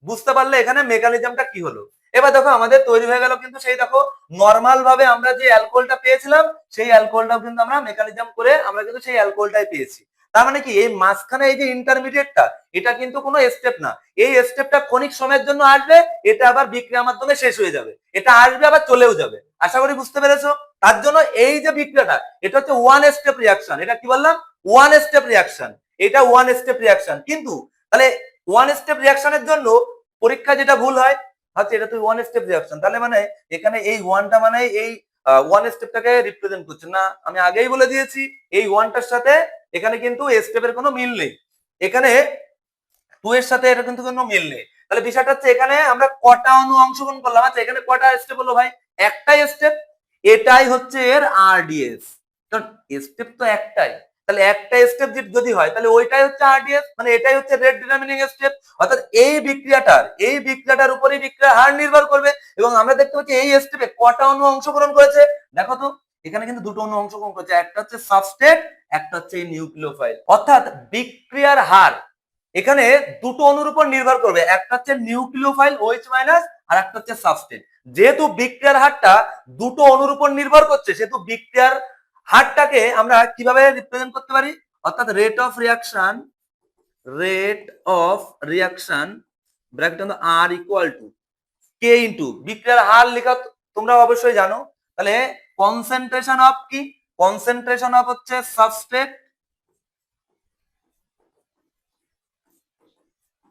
বুঝতে পারলে এখানে মেকানিজমটা কি হলো। এবার দেখো আমাদের তৈরি হয়ে গেল কিন্তু সেই, দেখো নর্মাল ভাবে আমরা যে অ্যালকোহলটা পেয়েছিলাম, সেই অ্যালকোহলটাও কিন্তু আমরা মেকানিজম করে আমরা কিন্তু সেই অ্যালকোহলটাই পেয়েছি। তার মানে কি, এই মাঝখানে এই যে ইন্টারমিডিয়েটটা, এটা কিন্তু কোনো স্টেপ না, এই স্টেপটা ক্ষণিক সময়ের জন্য আসবে, এটা আবার বিক্রিয়ার মাধ্যমে শেষ হয়ে যাবে, এটা আসবে আবার চলেও যাবে। আশা করি বুঝতে পেরেছো। তার জন্য এই যে বিক্রিয়াটা, এটা হচ্ছে ওয়ান স্টেপ রিয়াকশন। এটা কি বললাম, ওয়ান স্টেপ রিয়াকশন, এটা ওয়ান স্টেপ রিয়াকশন। কিন্তু তাহলে ওয়ান স্টেপ রিয়াকশনের জন্য পরীক্ষা যেটা ভুল হয়, আচ্ছা এটা তো ওয়ান স্টেপ রিয়াকশন, তাহলে মানে এখানে এই ওয়ানটা মানে এই ওয়ান স্টেপটাকে রিপ্রেজেন্ট করছে না। আমি আগেই বলে দিয়েছি এই ওয়ানটার সাথে এখানে কিন্তু স্টেপের কোনো মিল নেই, এখানে টু এর সাথে এটা কিন্তু কোনো মিল নেই। তাহলে বিষয়টা হচ্ছে এখানে আমরা কটা অণু অংশগ্রহণ করলাম, আচ্ছা এখানে কটা স্টেপ হলো ভাই, একটাই স্টেপ, এটাই হচ্ছে এর আরডিএস, কারণ স্টেপ তো একটাই, তাহলে একটা স্টেপ যদি হয় তাহলে ওইটাই হচ্ছে আরডিএস, মানে এটাই হচ্ছে রেট ডিটারমিনিং স্টেপ। অর্থাৎ এই বিক্রিয়াটার উপরেই বিক্রিয়ার হার নির্ভর করবে। এবং আমরা দেখতে পাচ্ছি এই স্টেপে কটা অণু অংশগ্রহণ করেছে, দেখো তো এখানে কিন্তু দুটো অণু অংশগ্রহণ করেছে, একটা হচ্ছে সাবস্ট্রেট, একটা হচ্ছে নিউক্লিওফাইল। অর্থাৎ বিক্রিয়ার হার এখানে দুটো অণুর উপর নির্ভর করবে, একটা হচ্ছে নিউক্লিওফাইল OH মাইনাস, আর একটা হচ্ছে সাবস্ট্রেট। যেহেতু বিক্রিয়ার হারটা দুটো অণুর উপর নির্ভর করছে, সেহেতু বিক্রিয়ার হারটাকে আমরা কিভাবে রিপ্রেজেন্ট করতে পারি, অর্থাৎ rate of reaction bracket R equal to k into বিক্রিয়ার হার লেখা তোমরা অবশ্যই জানো। তাহলে কনসেন্ট্রেশন অফ কি, কনসেন্ট্রেশন অফ হচ্ছে সাবস্ট্রেট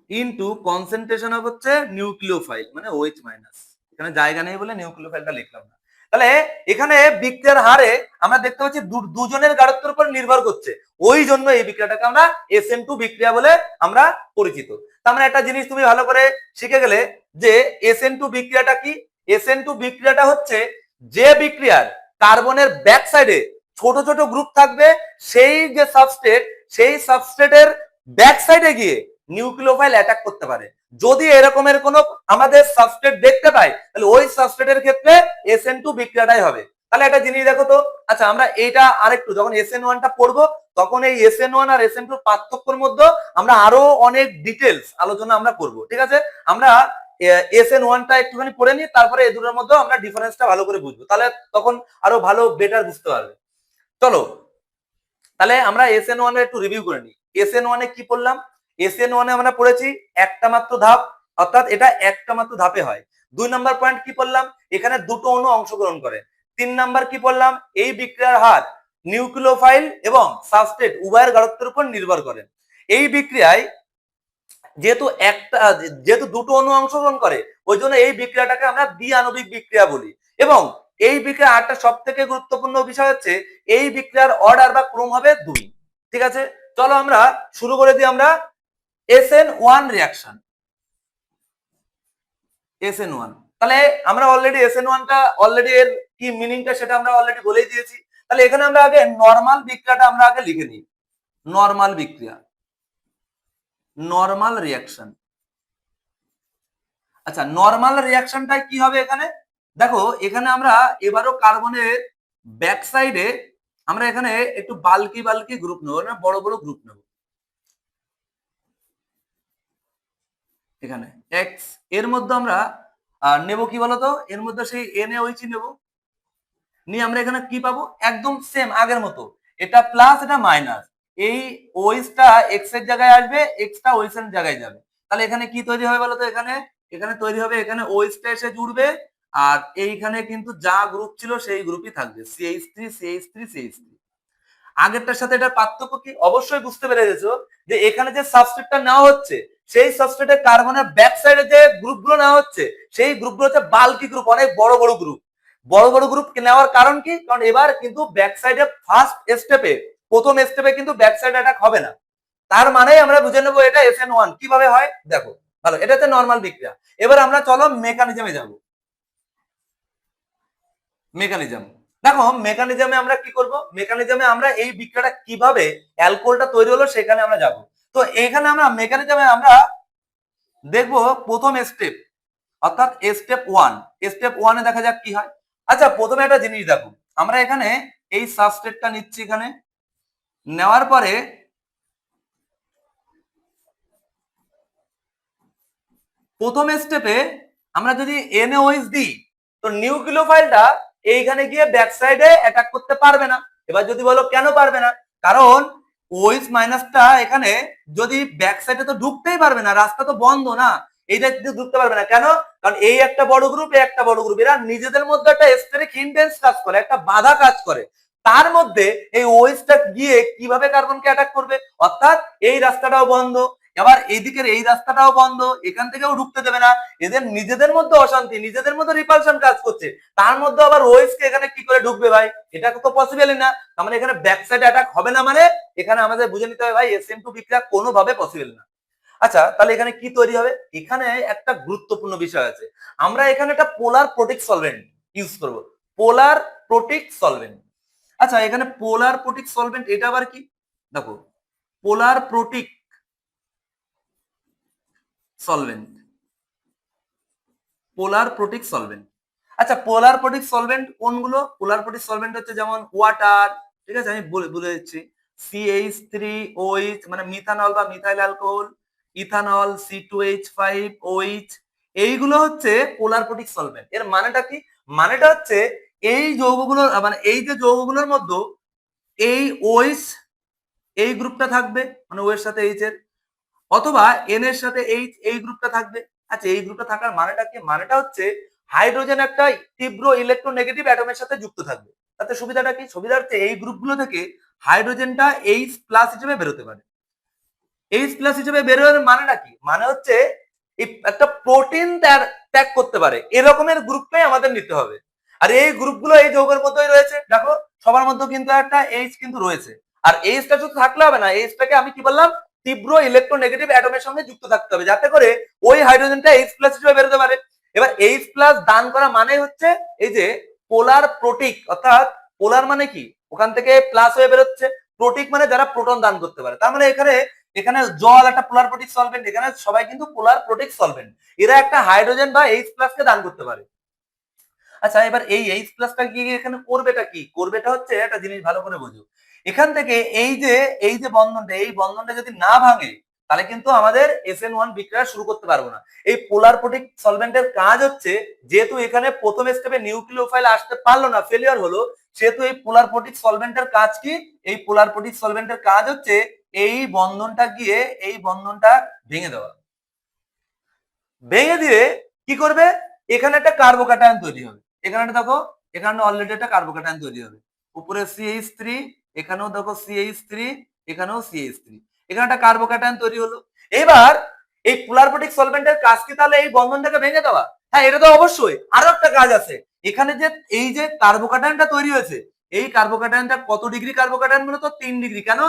ইনটু কনসেন্ট্রেশন অফ হচ্ছে নিউক্লিওফাইল মানে OH মাইনাস, এখানে জায়গা নেই বলে নিউক্লিওফাইলটা লিখলাম না। তাহলে এখানে বিক্রিয়ার হারে আমরা দেখতে পাচ্ছি দুজনের গাঢ়ত্বের উপর নির্ভর করছে, ওই জন্য এই বিক্রিয়াটাকে আমরা SN2 বিক্রিয়া বলে আমরা পরিচিত। তার মানে একটা জিনিস তুমি ভালো করে শিখে গেলে যে SN2 বিক্রিয়াটা কি। SN2 বিক্রিয়াটা হচ্ছে যে বিক্রিয়ার কার্বনের ব্যাক সাইডে ছোট ছোট গ্রুপ থাকবে, সেই যে সাবস্ট্রেট, সেই সাবস্ট্রেটের ব্যাক সাইডে গিয়ে নিউক্লিওফাইল অ্যাটাক করতে পারে। যদি এরকমের কোনো আমাদের সাবস্ট্রেট দেখতে পাই, তাহলে ওই সাবস্ট্রেটের ক্ষেত্রে SN2 বিক্রিয়াটাই হবে। তাহলে একটা জিনিস দেখো তো, আচ্ছা আমরা এইটা আরেকটু যখন SN1 টা পড়বো, তখন এই SN1 আর SN2 পার্থক্যের মধ্যে আমরা আরো অনেক ডিটেলস আলোচনা আমরা করব। ঠিক আছে, আমরা SN1 টা একটুখানি পড়ে নিই, তারপরে এই দুটোর মধ্যে আমরা ডিফারেন্সটা ভালো করে বুঝবো, তাহলে তখন আরো ভালো বেটার বুঝতে পারবে। চলো তাহলে আমরা SN1 এর একটু রিভিউ করে নিই। SN1 এ কি পড়লাম? SN1 এ আমরা পড়েছি একটা মাত্র ধাপ, অর্থাৎ এটা একটা মাত্র ধাপে হয়। 2 নাম্বার পয়েন্ট কি পড়লাম? এখানে দুটো অণু অংশগ্রহণ করে। 3 নাম্বার কি পড়লাম? এই বিক্রিয়ার হার নিউক্লিওফাইল এবং সাবস্ট্রেট উভয়ের গাঢ়ত্বের উপর নির্ভর করে। এই বিক্রিয়ায় যেহেতু দুটো অণু অংশগ্রহণ করে, ওই জন্য এই বিক্রিয়াটাকে আমরা দ্বি আণবিক বিক্রিয়া বলি। এবং এই বিক্রিয়া আরেকটা সব থেকে গুরুত্বপূর্ণ বিষয় হচ্ছে এই বিক্রিয়ার অর্ডার বা ক্রম হবে 2। ঠিক আছে, চলো আমরা শুরু করে দিই। আমরা SN1 রিঅ্যাকশন, SN1, তাহলে আমরা অলরেডি SN1 টা অলরেডি এর কি মিনিংটা সেটা আমরা অলরেডি বলেই দিয়েছি। তাহলে এখানে আমরা আগে নরমাল বিক্রিয়াটা আমরা আগে লিখে নিই। নরমাল বিক্রিয়া, নরমাল রিঅ্যাকশন। আচ্ছা, নরমাল রিঅ্যাকশনটা কি হবে এখানে? দেখো এখানে আমরা এবারও কার্বনের ব্যাক সাইডে আমরা এখানে একটু বাল্কি বাল্কি গ্রুপ নেব, না বড় বড় গ্রুপ নেব। এখানে এক্স এর মধ্যে আমরা নেব কি বলতো, এর মধ্যে সেই NaOH নেব, নিয়ে আমরা এখানে কি পাবো? একদম সেম আগের মতো, এটা প্লাস এটা মাইনাস, এই ওইসটা এক্স এর জায়গায় আসবে, এক্সটা ওইস এর জায়গায় যাবে। তাহলে এখানে কি তৈরি হবে বলতো? এখানে এখানে তৈরি হবে, এখানে ওইসটা এসে জুড়বে, আর এইখানে কিন্তু যা গ্রুপ ছিল সেই গ্রুপই থাকবে, CH3 CH3 CH3। আগেরটার সাথে এটার পার্থক্য কি অবশ্যই বুঝতে পেরে গেছো, যে এখানে যে সাবস্ট্রেটটা নেওয়া হচ্ছে সেই সাবস্ট্রেটের কার্বনের ব্যাক সাইডে যে গ্রুপগুলো নেওয়া হচ্ছে সেই গ্রুপগুলো হচ্ছে বাল্কি গ্রুপ, অনেক বড় বড় গ্রুপ। বড় বড় গ্রুপ নেওয়ার কারণ কি? কারণ এবার কিন্তু ব্যাক সাইডে ফার্স্ট স্টেপে, প্রথম স্টেপে কিন্তু ব্যাক সাইড অ্যাটাক হবে না। তার মানে আমরা বুঝে নেবো এটা SN1 কিভাবে হয়। দেখো ভালো, এটা হচ্ছে নরমাল বিক্রিয়া। এবার আমরা চলো মেকানিজমে যাব। মেকানিজম, দেখো মেকানিজমে আমরা কি করব? মেকানিজমে আমরা এই বিক্রিয়াটা কিভাবে অ্যালকোহলটা তৈরি হলো সেখানে আমরা যাব। তো এখানে আমরা মেকানিজমে আমরা দেখবো প্রথম স্টেপ, অর্থাৎ স্টেপ 1। স্টেপ 1 এ দেখা যাক কি হয়। আচ্ছা প্রথমে একটা জিনিস দেখো, আমরা এখানে এই সাবস্ট্রেটটা নিচ্ছি, এখানে নেওয়ার পরে প্রথম স্টেপে আমরা যদি NaOH দিই, তো নিউক্লিওফাইলটা এইখানে গিয়ে ব্যাক সাইডে অ্যাটাক করতে পারবে না। এবার যদি বলো কেন পারবে না, কারণ OH মাইনাসটা এখানে যদি ব্যাক সাইডে তো ঢুকতেই পারবে না, রাস্তা তো বন্ধ না, এইটা ঢুকতে পারবে না। কেন? কারণ এই একটা বড় গ্রুপ, এই একটা বড় গ্রুপ, এরা নিজেদের মধ্যে একটা স্টেরিক হিন্ডেন্স কাজ করে, একটা বাধা কাজ করে। তার মধ্যে এই OH-টা গিয়ে কিভাবে কার্বনকে অ্যাটাক করবে? অর্থাৎ এই রাস্তাটাও বন্ধ, এবার এইদিকের এই রাস্তাটাও বন্ধ, এখান থেকেও ঢুকতে দেবে না। এদের নিজেদের মধ্যে অশান্তি, নিজেদের মধ্যে রিপালশন কাজ করছে, তার মধ্যে আবার OH কে এখানে কি করে ঢুকবে ভাই? এটা তো পসিবলই না। তার মানে এখানে ব্যাক সাইড অ্যাটাক হবে না, মানে এখানে আমাদের বুঝে নিতে হবে ভাই SN2 বিক্রিয়া কোনোভাবে পসিবল না। আচ্ছা তাহলে এখানে কি তৈরি হবে? এখানে একটা গুরুত্বপূর্ণ বিষয় আছে, আমরা এখানে একটা পোলার প্রোটিক সলভেন্ট ইউজ করব। পোলার প্রোটিক সলভেন্ট। আচ্ছা এখানে পোলার প্রোটিক সলভেন্ট এটা আবার কি? দেখো পোলার প্রোটিক সলভেন্ট, পোলার প্রোটিক সলভেন্ট। আচ্ছা পোলার প্রোটিক সলভেন্ট কোনগুলো? পোলার প্রোটিক সলভেন্ট হচ্ছে যেমন ওয়াটার, ঠিক আছে আমি বলে দিচ্ছি, CH3OH মানে মিথানল বা মিথাইল অ্যালকোহল, ইথানল C2H5OH, এইগুলো হচ্ছে পোলার প্রোটিক সলভেন্ট। এর মানেটা কি? মানেটা হচ্ছে এই যৌগগুলো মানে এই যে যৌগগুলোর মধ্যে এই OH এই গ্রুপটা থাকবে, মানে O এর সাথে H এর, অথবা N এর সাথে H এই গ্রুপটা থাকবে। আচ্ছা এই গ্রুপটা থাকার মানেটা কি? মানেটা হচ্ছে হাইড্রোজেন একটা তীব্র ইলেকট্রোনেগেটিভ অ্যাটমের সাথে যুক্ত থাকবে। তাতে সুবিধাটা কি? সুবিধা হচ্ছে এই গ্রুপগুলো থেকে হাইড্রোজেনটা H+ হিসেবে বেরোতে পারে। H+ হিসেবে বেরোনোর মানেটা কি? মানে হচ্ছে এই একটা প্রোটিন ত্যাগ করতে পারে, এরকমের গ্রুপটাই আমাদের নিতে হবে। আর এই গ্রুপগুলো এই যৌগের মধ্যেই রয়েছে, দেখো সবার মধ্যে কিন্তু একটা H কিন্তু রয়েছে। আর Hটা শুধু থাকলে হবে না, Hটাকে আমি কি বললাম, তীব্র ইলেকট্রোনেগেটিভ অ্যাটমের সঙ্গে যুক্ত থাকতে হবে, যাতে করে ওই হাইড্রোজেনটা H+ হিসেবে বেরোতে পারে। এবার H+ দান করা মানে হচ্ছে এই যে পোলার প্রোটিক, অর্থাৎ পোলার মানে কি? ওখান থেকে প্লাস হয়ে বেরোচ্ছে, প্রোটিক মানে যারা প্রোটন দান করতে পারে। তার মানে এখানে এখানে জল একটা পোলার প্রোটিক সলভেন্ট, এখানে সবাই কিন্তু পোলার প্রোটিক সলভেন্ট। এরা একটা হাইড্রোজেন বা H+ কে দান করতে পারে। আচ্ছা, এবার এই H+ টা কি এখানে করবেটা কি? করবেটা হচ্ছে একটা জিনিস ভালো করে বুঝো। এখান থেকে এই যে বন্ধনটা, এই বন্ধনটা যদি না ভাঙে তাহলে কিন্তু আমাদের SN1 বিক্রিয়া শুরু করতে পারবো না। এই পোলার প্রোটিক সলভেন্টের কাজ হচ্ছে, যেহেতু এখানে প্রথম স্টেপে নিউক্লিওফাইল আসতে পারলো না, ফেলিয়ার হলো, সেহেতু এই পোলার প্রোটিক সলভেন্টের কাজ কি? এই পোলার প্রোটিক সলভেন্টের কাজ হচ্ছে এই বন্ধনটা গিয়ে এই বন্ধনটা ভেঙে দেওয়া। ভেঙে দিয়ে কি করবে? এখানে একটা কার্বোক্যাটায়ন তৈরি হবে। এখানে দেখো, এখানে অলরেডি একটা কার্বোক্যাটায়ন তৈরি হবে। উপরে CH3, এখানেও দেখো CH3, এখানেও CH3, এখানে একটা কার্বোক্যাটায়ন তৈরি হলো। এবার এই পোলার প্রোটিক সলভেন্টের কাজ কি তাহলে এই বন্ধনটাকে ভেঙে দেওয়া? হ্যাঁ, এটা তো অবশ্যই। আরো একটা কাজ আছে। এখানে যে এই যে কার্বোক্যাটায়নটা তৈরি হয়েছে, এই কার্বোক্যাটায়নটা কত ডিগ্রি কার্বোক্যাটায়ন? মূলত 3 ডিগ্রি। কেন?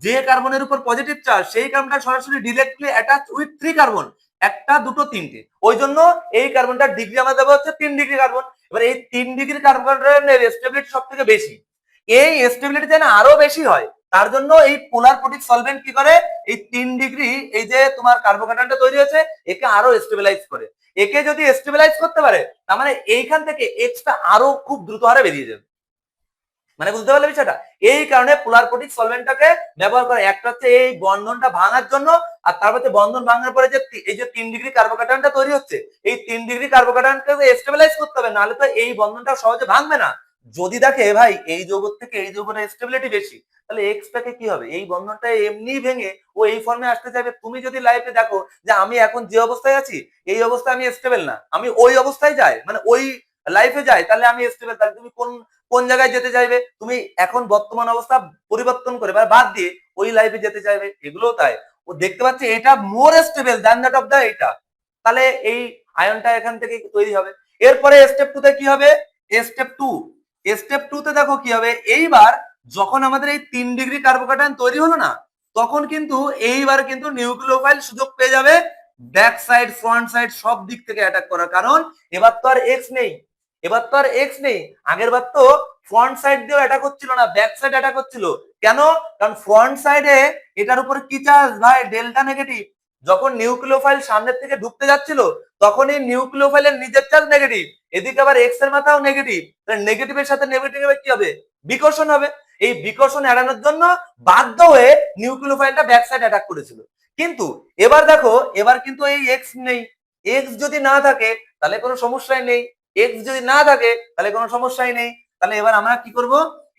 যে কার্বনের উপর পজিটিভ চার্জ, সেই কার্বনটা সরাসরি ডিরেক্টলি অ্যাটাচ উইথ 3 কার্বন, একটা দুটো তিনটে, ওই জন্য এই কার্বনটার ডিগ্রি আমরা দেবো হচ্ছে 3 ডিগ্রি কার্বন। এবার এই 3 ডিগ্রি কার্বনের স্টেবিলিটি সব থেকে বেশি। এই স্টেবিলিটি যেন আরো বেশি হয়, তার জন্য এই পোলার প্রোটিক সলভেন্ট কি করে? এই 3 ডিগ্রি এই যে তোমার কার্বোক্যাটায়নটা তৈরি হয়েছে, একে আরো স্টেবিলাইজ করে। একে যদি স্টেবিলাইজ করতে পারে, তার মানে এইখান থেকে এক্সটা আরো খুব দ্রুত হারে বেরিয়ে যাবে। মানে বুঝতে পারলে বিষয়টা? এই কারণে পোলার প্রোটিক সলভেন্টটাকে ব্যবহার করে। একটা হচ্ছে এই বন্ধনটা ভাঙার জন্য, আর তারপর বন্ধন ভাঙার পরে যে এই যে 3 ডিগ্রি কার্বোক্যাটায়নটা তৈরি হচ্ছে, এই 3 ডিগ্রি কার্বোক্যাটায়নকে স্টেবিলাইজ করতে হবে, নাহলে তো এই বন্ধনটা সহজে ভাঙবে না। যদি দেখে ভাই এই যৌগ থেকে এই যৌগের স্টেবিলিটি বেশি, তাহলে এক্সটাকে কি হবে? এই বন্ধনটা এমনি ভেঙে ও এই ফর্মে আসতে চাইবে। তুমি যদি লাইফে দেখো যে আমি এখন যে অবস্থায় আছি, এই অবস্থায় আমি স্টেবল না, আমি ওই অবস্থায় যাই, মানে ওই লাইফে যাই, তাহলে আমি স্টেবল। তাহলে তুমি কোন কোন জায়গায় যেতে চাইবে? তুমি এখন বর্তমান অবস্থা পরিবর্তন করে বা বাদ দিয়ে ওই লাইফে যেতে চাইবে। এগুলো তাই ও দেখতে পাচ্ছে এটা more stable than that of the এটা, তাহলে এই আয়নটা এখান থেকে তৈরি হবে। এরপরে স্টেপ 2 তে কি হবে? স্টেপ 2 তে দেখো কি হবে। এইবার যখন আমাদের এই 3 ডিগ্রি কার্বোক্যাটায়ন তৈরি হলো না, তখন কিন্তু এইবার কিন্তু নিউক্লিওফাইল সুযোগ পেয়ে যাবে ব্যাক সাইড ফ্রন্ট সাইড সব দিক থেকে অ্যাটাক করার। কারণ এবার তো আর এক্স নেই, আগের বার তো ফ্রন্ট সাইড দিয়েও অ্যাটাক হচ্ছিল না, ব্যাক সাইড অ্যাটাক হচ্ছিল। কেন? কারণ ফ্রন্ট সাইডে এটার উপর কি চার্জ ভাই? Delta negative. যখন নিউক্লিওফাইল সামনের থেকে ঢুকতে যাচ্ছিল, তখন এই নিউক্লিওফাইলের নিজের চার্জ নেগেটিভ, এদিকে আবার এক্স এর মাথাও নেগেটিভ, তাহলে নেগেটিভের সাথে নেগেটিভের কি হবে? বিকর্ষণ হবে। এই বিকর্ষণ এড়ানোর জন্য বাধ্য হয়ে নিউক্লিওফাইলটা ব্যাক সাইড অ্যাটাক করেছিল। কিন্তু এবার দেখো, এবার কিন্তু এই এক্স নেই। এক্স যদি না থাকে তাহলে কোনো সমস্যাই নেই, এক্স যদি না থাকে তাহলে কোনো সমস্যাই নেই। তাহলে এবার আমরা কি করব?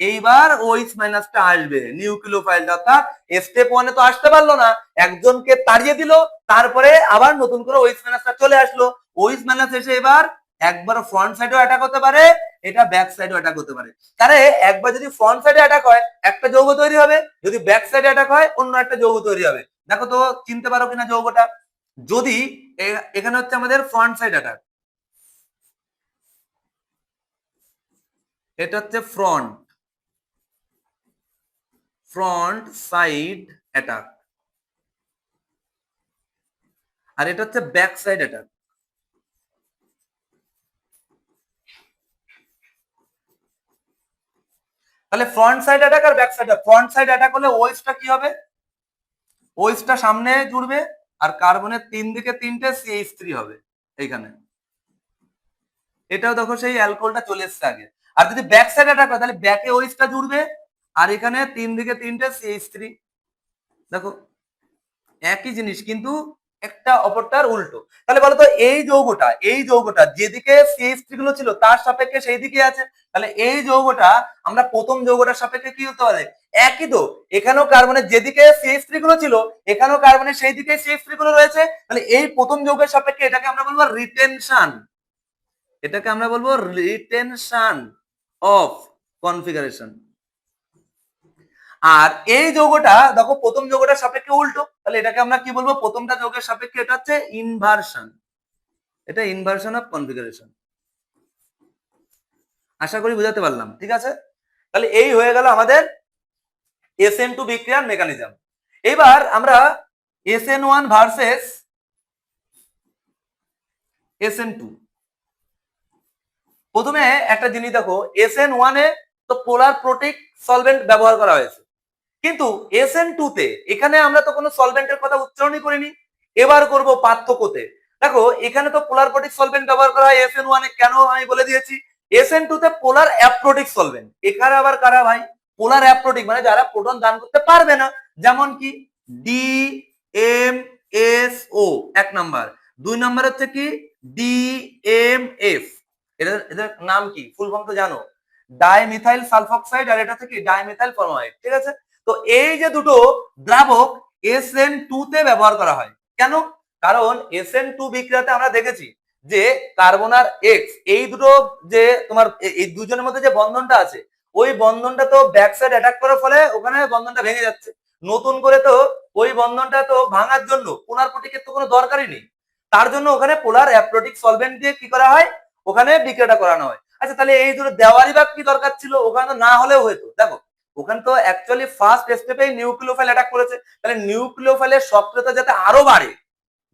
এইবার ওইচ মাইনাসটা আসবে নিউক্লিওফাইলটা, অর্থাৎ স্টেপ 1 এ তো আসতে পারলো না, একজনকে তাড়িয়ে দিল, তারপরে আবার নতুন করে ওইচ মাইনাসটা চলে আসলো। ওইচ মাইনাস এসে এবার একবার ফ্রন্ট সাইডেও অ্যাটাক হতে পারে, এটা ব্যাক সাইডেও অ্যাটাক হতে পারে। তাহলে একবার যদি ফ্রন্ট সাইডে অ্যাটাক হয় একটা যৌগ তৈরি হবে, যদি ব্যাক সাইডে অ্যাটাক হয় অন্য একটা যৌগ তৈরি হবে। দেখো তো চিনতে পারো কিনা যৌগটা? যদি এখানে হচ্ছে আমাদের ফ্রন্ট সাইড অ্যাটাক, এটা হচ্ছে ফ্রন্ট সাইড অ্যাটাক, আর এটা হচ্ছে ব্যাক সাইড অ্যাটাক। তাহলে ফ্রন্ট সাইড অ্যাটাক আর back side, front side attack হলে ওএইচটা কি হবে? ওএইচটা সামনে জুড়বে, আর কার্বনের 3 দিকে 3টে CH3 হবে এইখানে। এটাও দেখো সেই অ্যালকোহলটা চলে এসছে আগে। আর যদি ব্যাক সাইড অ্যাটাক হয়, তাহলে ব্যাকে ওএইচটা জুড়বে, আর এখানে 3 দিকে 3টে CH3। দেখো একই জিনিস কিন্তু একটা অপরটার উল্টো। তাহলে বলতো এই যৌগটা যেদিকে CH3 গুলো ছিল তার সাপেক্ষে সেই দিকে আছে, তাহলে এই যৌগটা আমরা প্রথম যৌগটার সাপেক্ষে কি হতে পারে? একই তো, এখানেও কার্বনের যেদিকে CH3 গুলো ছিল এখানেও কার্বনের সেই দিকে CH3 গুলো রয়েছে, তাহলে এই প্রথম যৌগের সাপেক্ষে এটাকে আমরা বলবো রিটেনশন, অফ কনফিগারেশন। আর এই যৌগটা দেখো প্রথম যৌগটার সাপেক্ষে উল্টো, তাহলে এটাকে আমরা কি বলবো? প্রথমটা যৌগের সাপেক্ষে এটা হচ্ছে ইনভার্সন, এটা ইনভার্সন অফ কনফিগারেশন। আশা করি বুঝাতে পারলাম, ঠিক আছে? তাহলে এই হয়ে গেল আমাদের SN2 বিক্রিয়ার মেকানিজম। এবার আমরা SN1 ভার্সেস SN2, প্রথমে একটা জিনিস দেখো, SN1 এ তো পোলার প্রোটিক সলভেন্ট ব্যবহার করা হয়েছে, কিন্তু SN2 তে এখানে আমরা তো কোনো সলভেন্টের কথা উচ্চারণই করিনি। এবার করব পার্থক্যতে। দেখো এখানে তো পোলার প্রোটিক সলভেন্ট ব্যবহার করা হয় SN1 এ, কেন আমি বলে দিয়েছি। SN2 তে পোলার অ্যাপ্রোটিক সলভেন্ট। এখানে আবার কারা ভাই? পোলার অ্যাপ্রোটিক, মানে যারা প্রোটন দান করতে পারবে না, যেমন কি DMSO এক নাম্বার, 2 নাম্বার হচ্ছে কি DMF। এদের নাম কি, ফুল ফর্ম তো জানো, ডাইমিথাইল সালফক্সাইড, আর এটা হচ্ছে কি ডাইমিথাইল ফরমাইড, ঠিক আছে। তো এই যে দুটো দ্রাবক SN2 তে ব্যবহার করা হয়, কেন? কারণ SN2 বিক্রিয়াতে আমরা দেখেছি যে কার্বন আর এক্স, এই দুটো যে তোমার এই দুজনের মধ্যে যে বন্ধনটা আছে, ওই বন্ধনটা তো ব্যাক সাইড অ্যাটাক করার ফলে ওখানে বন্ধনটা ভেঙে যাচ্ছে। নতুন করে তো ওই বন্ধনটা তো ভাঙার জন্য পোলার প্রোটিকের তো কোনো দরকারই নেই। তার জন্য ওখানে পোলার অ্যাপ্রোটিক সলভেন্ট দিয়ে কি করা হয়, ওখানে বিক্রিয়াটা করানো হয়। আচ্ছা, তাহলে এই দুটো দেওয়ারই বা কি দরকার ছিল? ওখানে তো না হলেও হতো। দেখো ওখানে তো অ্যাকচুয়ালি ফার্স্ট স্টেপে নিউক্লিওফাইল অ্যাটাক করেছে, তাহলে নিউক্লিওফাইলের সক্রিয়তা যাতে আরো বাড়ে,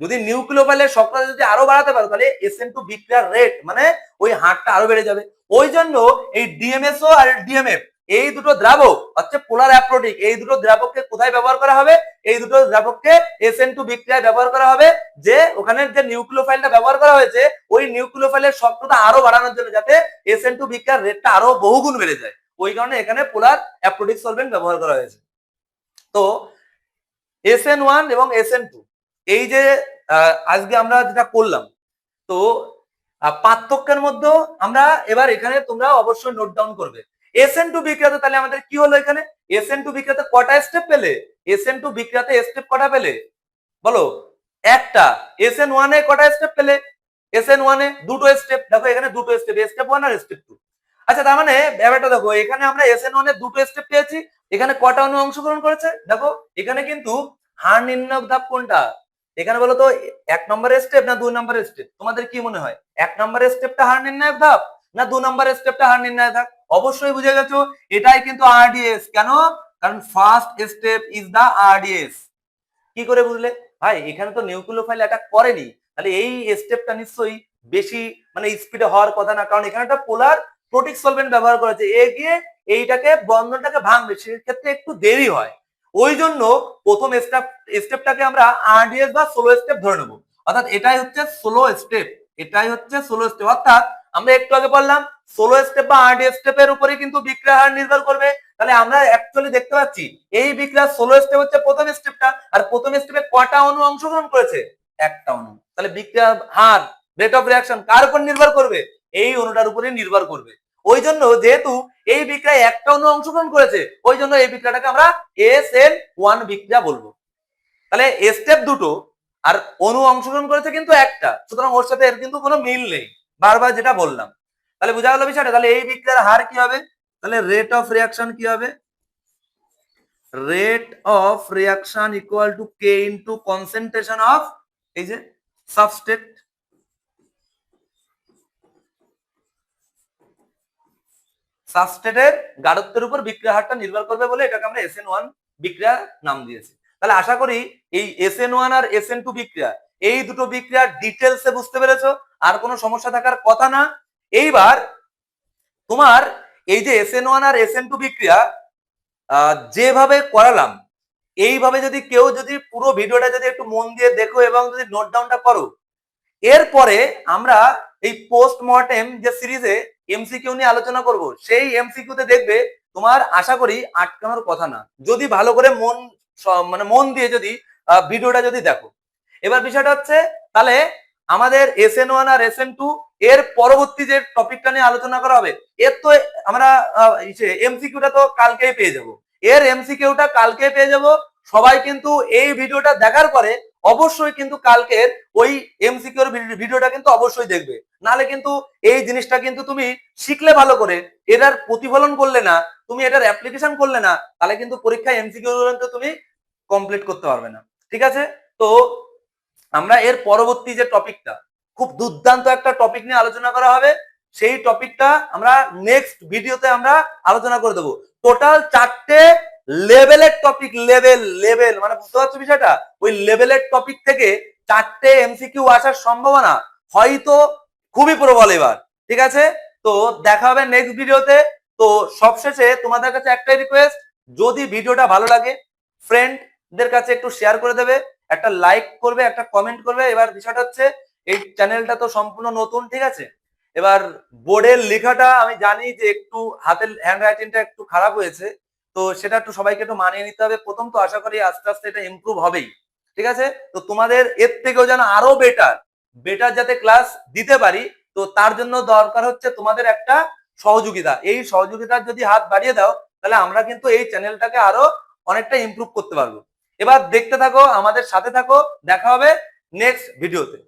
যদি নিউক্লিওফাইলের সক্রিয়তা যদি আরো বাড়াতে পারো, তাহলে SN2 বিক্রিয়ার রেট মানে ওই হারটা আরো বেড়ে যাবে। ওই জন্য এই DMSO আর DMF এই দুটো দ্রাবক হচ্ছে পোলার অ্যাপ্রোটিক, এই দুটো দ্রাবককে কোথায় ব্যবহার করা হবে? এই দুটো দ্রাবককে SN2 বিক্রিয়ায় ব্যবহার করা হবে, যে ওখানে যে নিউক্লিওফাইলটা ব্যবহার করা হয়েছে ওই নিউক্লিওফাইলের সক্রিয়তা আরো বাড়ানোর জন্য, যাতে SN2 বিক্রিয়ার রেটটা আরো বহুগুণ বেড়ে যায়। ওই কারণে এখানে পোলার অ্যাপ্রোটিক সলভেন্ট ব্যবহার করা হয়েছে। তো SN1 এবং SN2 এই যে আজকে আমরা যেটা করলাম, তো পার্থক্যের মধ্যে আমরা এবার এখানে তোমরা অবশ্যই নোট ডাউন করবে। SN2 বিক্রিয়াতে তাহলে আমাদের কি হলো? এখানে SN2 বিক্রিয়াতে কটা স্টেপ পেলে? SN2 বিক্রিয়াতে স্টেপ কটা পেলে বলো? একটা। SN1 এ কটা স্টেপ পেলে? SN1 এ দুটো স্টেপ। দেখো এখানে দুটো স্টেপ, স্টেপ 1 আর স্টেপ 2। আচ্ছা, তার মানে ব্যাপারটা দেখো, এখানে আমরা SN1 এ দুটো স্টেপ পেয়েছি, এখানে কটা অণু অংশগ্রহণ করেছে? দেখো এখানে কিন্তু হার নির্ণায়ক ধাপ কোনটা? এখানে বলো তো 1 নম্বরের স্টেপ না 2 নম্বরের স্টেপ? তোমাদের কি মনে হয়, 1 নম্বরের স্টেপটা হার নির্ণায়ক ধাপ না 2 নম্বরের স্টেপটা হার নির্ণায়ক ধাপ? অবশ্যই বুঝে গেছো, এটাই কিন্তু RDS। কেন? কারণ first step is the RDS। কি করে বুঝলে ভাই? এখানে তো নিউক্লিওফাইল অ্যাটাক করেনি, তাহলে এই স্টেপটা নিশ্চয়ই বেশি মানে স্পিডে হওয়ার কথা না, কারণ এখানে একটা পোলার প্রোটিক সলভেন্ট ব্যবহার করেছে, এগিয়ে এইটাকে বন্ধনটাকে ভাঙবে, সেক্ষেত্রে একটু দেরি হয়। ওই জন্য প্রথম স্টেপটাকে আমরা RDS বা স্লো স্টেপ ধরে নেবো, অর্থাৎ এটাই হচ্ছে স্লো স্টেপ, এটাই হচ্ছে স্লো স্টেপ। অর্থাৎ আমরা একটু আগে বললাম স্লো স্টেপ বা RDS স্টেপের উপরে কিন্তু বিক্রিয়ার হার নির্ভর করবে। তাহলে আমরা অ্যাকচুয়ালি দেখতে পাচ্ছি এই বিক্রিয়ার স্লো স্টেপ হচ্ছে প্রথম স্টেপটা, আর প্রথম স্টেপে কটা অণু অংশগ্রহণ করেছে? একটা অণু। তাহলে বিক্রিয়ার হার, রেট অফ রিঅ্যাকশন কার উপর নির্ভর করবে? এই অণুটার উপরে নির্ভর করবে। ওই জন্য যেহেতু এই বিক্রিয়ায় একটা অণু অংশগ্রহণ করেছে, ওই জন্য এই বিক্রিয়াটাকে আমরা SN1 বিক্রিয়া বলবো। তাহলে স্টেপ দুটো আর অণু অংশগ্রহণ করেছে কিন্তু একটা, সুতরাং ওর সাথে এর কিন্তু কোনো মিল নেই, বারবার যেটা বললাম। তাহলে বোঝা গেল বিষয়টা? তাহলে এই বিক্রিয়ার হার কি হবে? তাহলে রেট অফ রিঅ্যাকশন কি হবে? Rate of reaction equal to K into concentration of এই যে সাবস্ট্রেট। সাবস্ট্রেটের গাঢ়ত্বের উপর বিক্রিয়া হারটা নির্ভর করবে বলে এটাকে আমরা SN1 বিক্রিয়া নাম দিয়েছি। তাহলে আশা করি এই SN1 আর SN2 বিক্রিয়া, এই দুটো বিক্রিয়ার ডিটেলসে বুঝতে পেরেছো, আর কোনো সমস্যা থাকার কথা না। এইবার তোমার এই যে SN1 আর SN2 বিক্রিয়া যেভাবে করালাম, এইভাবে যদি কেউ যদি পুরো ভিডিওটা যদি একটু মন দিয়ে দেখো এবং যদি নোট ডাউনটা করো, এরপরে আমরা এই পোস্টমর্টেম যে সিরিজে MCQ নিয়ে আলোচনা করব, সেই MCQ তে দেখবে তোমার আশা করি আটকানোর কথা না, যদি ভালো করে মানে মন দিয়ে যদি ভিডিওটা যদি দেখো। এবার বিষয়টা হচ্ছে, তাহলে আমাদের SN1 আর SN2 এর পরবর্তী যে টপিকটা নিয়ে আলোচনা করা হবে, এর তো আমরা MCQটা তো কালকেই পেয়ে যাব, এর MCQটা কালকে পেয়ে যাব। সবাই কিন্তু এই ভিডিওটা দেখার পরে অবশ্যই কিন্তু কালকের ওই MCQর ভিডিওটা কিন্তু অবশ্যই দেখবে, নালে কিন্তু এই জিনিসটা কিন্তু তুমি শিখলে ভালো করে, এটার প্রতিফলন করলে না, তুমি এটার অ্যাপ্লিকেশন করলে না, তাহলে কিন্তু পরীক্ষায় MCQ তুমি কমপ্লিট করতে পারবে না। ঠিক আছে? তো আমরা এর পরবর্তী যে টপিকটা, খুব দুর্দান্ত একটা টপিক নিয়ে আলোচনা করা হবে, সেই টপিকটা আমরা নেক্সট ভিডিওতে আমরা আলোচনা করে দেবো। টোটাল 4টে লেভেলের টপিক, লেভেল মানে বুঝতে পারছো বিষয়টা? ওই লেভেলের টপিক থেকে 4টে MCQ আসার সম্ভাবনা হয়তো খুবই প্রবল এবার। ঠিক আছে? তো দেখা হবে নেক্সট ভিডিওতে। তো সবশেষে তোমাদের কাছে একটাই রিকোয়েস্ট, যদি ভিডিওটা ভালো লাগে ফ্রেন্ডদের কাছে একটু শেয়ার করে দেবে, একটা লাইক করবে, একটা কমেন্ট করবে। এবার বিষয়টা হচ্ছে এই চ্যানেলটা তো সম্পূর্ণ নতুন, ঠিক আছে? এবার বোর্ডের লেখাটা আমি জানি যে একটু হাতের হ্যান্ড রাইটিংটা একটু খারাপ হয়েছে, তো সেটা একটু সবাইকে একটু মানিয়ে নিতে হবে। প্রথম তো আশা করি আস্তে আস্তে এটা ইমপ্রুভ হবেই, ঠিক আছে? তো তোমাদের এর থেকেও যেন আরো বেটার বেটার যাতে ক্লাস দিতে পারি, তো তার জন্য দরকার হচ্ছে তোমাদের একটা সহযোগিতা। এই সহযোগিতার যদি হাত বাড়িয়ে দাও তাহলে আমরা কিন্তু এই চ্যানেলটাকে আরো অনেকটা ইমপ্রুভ করতে পারবো। এবার দেখতে থাকো, আমাদের সাথে থাকো, দেখা হবে নেক্সট ভিডিওতে।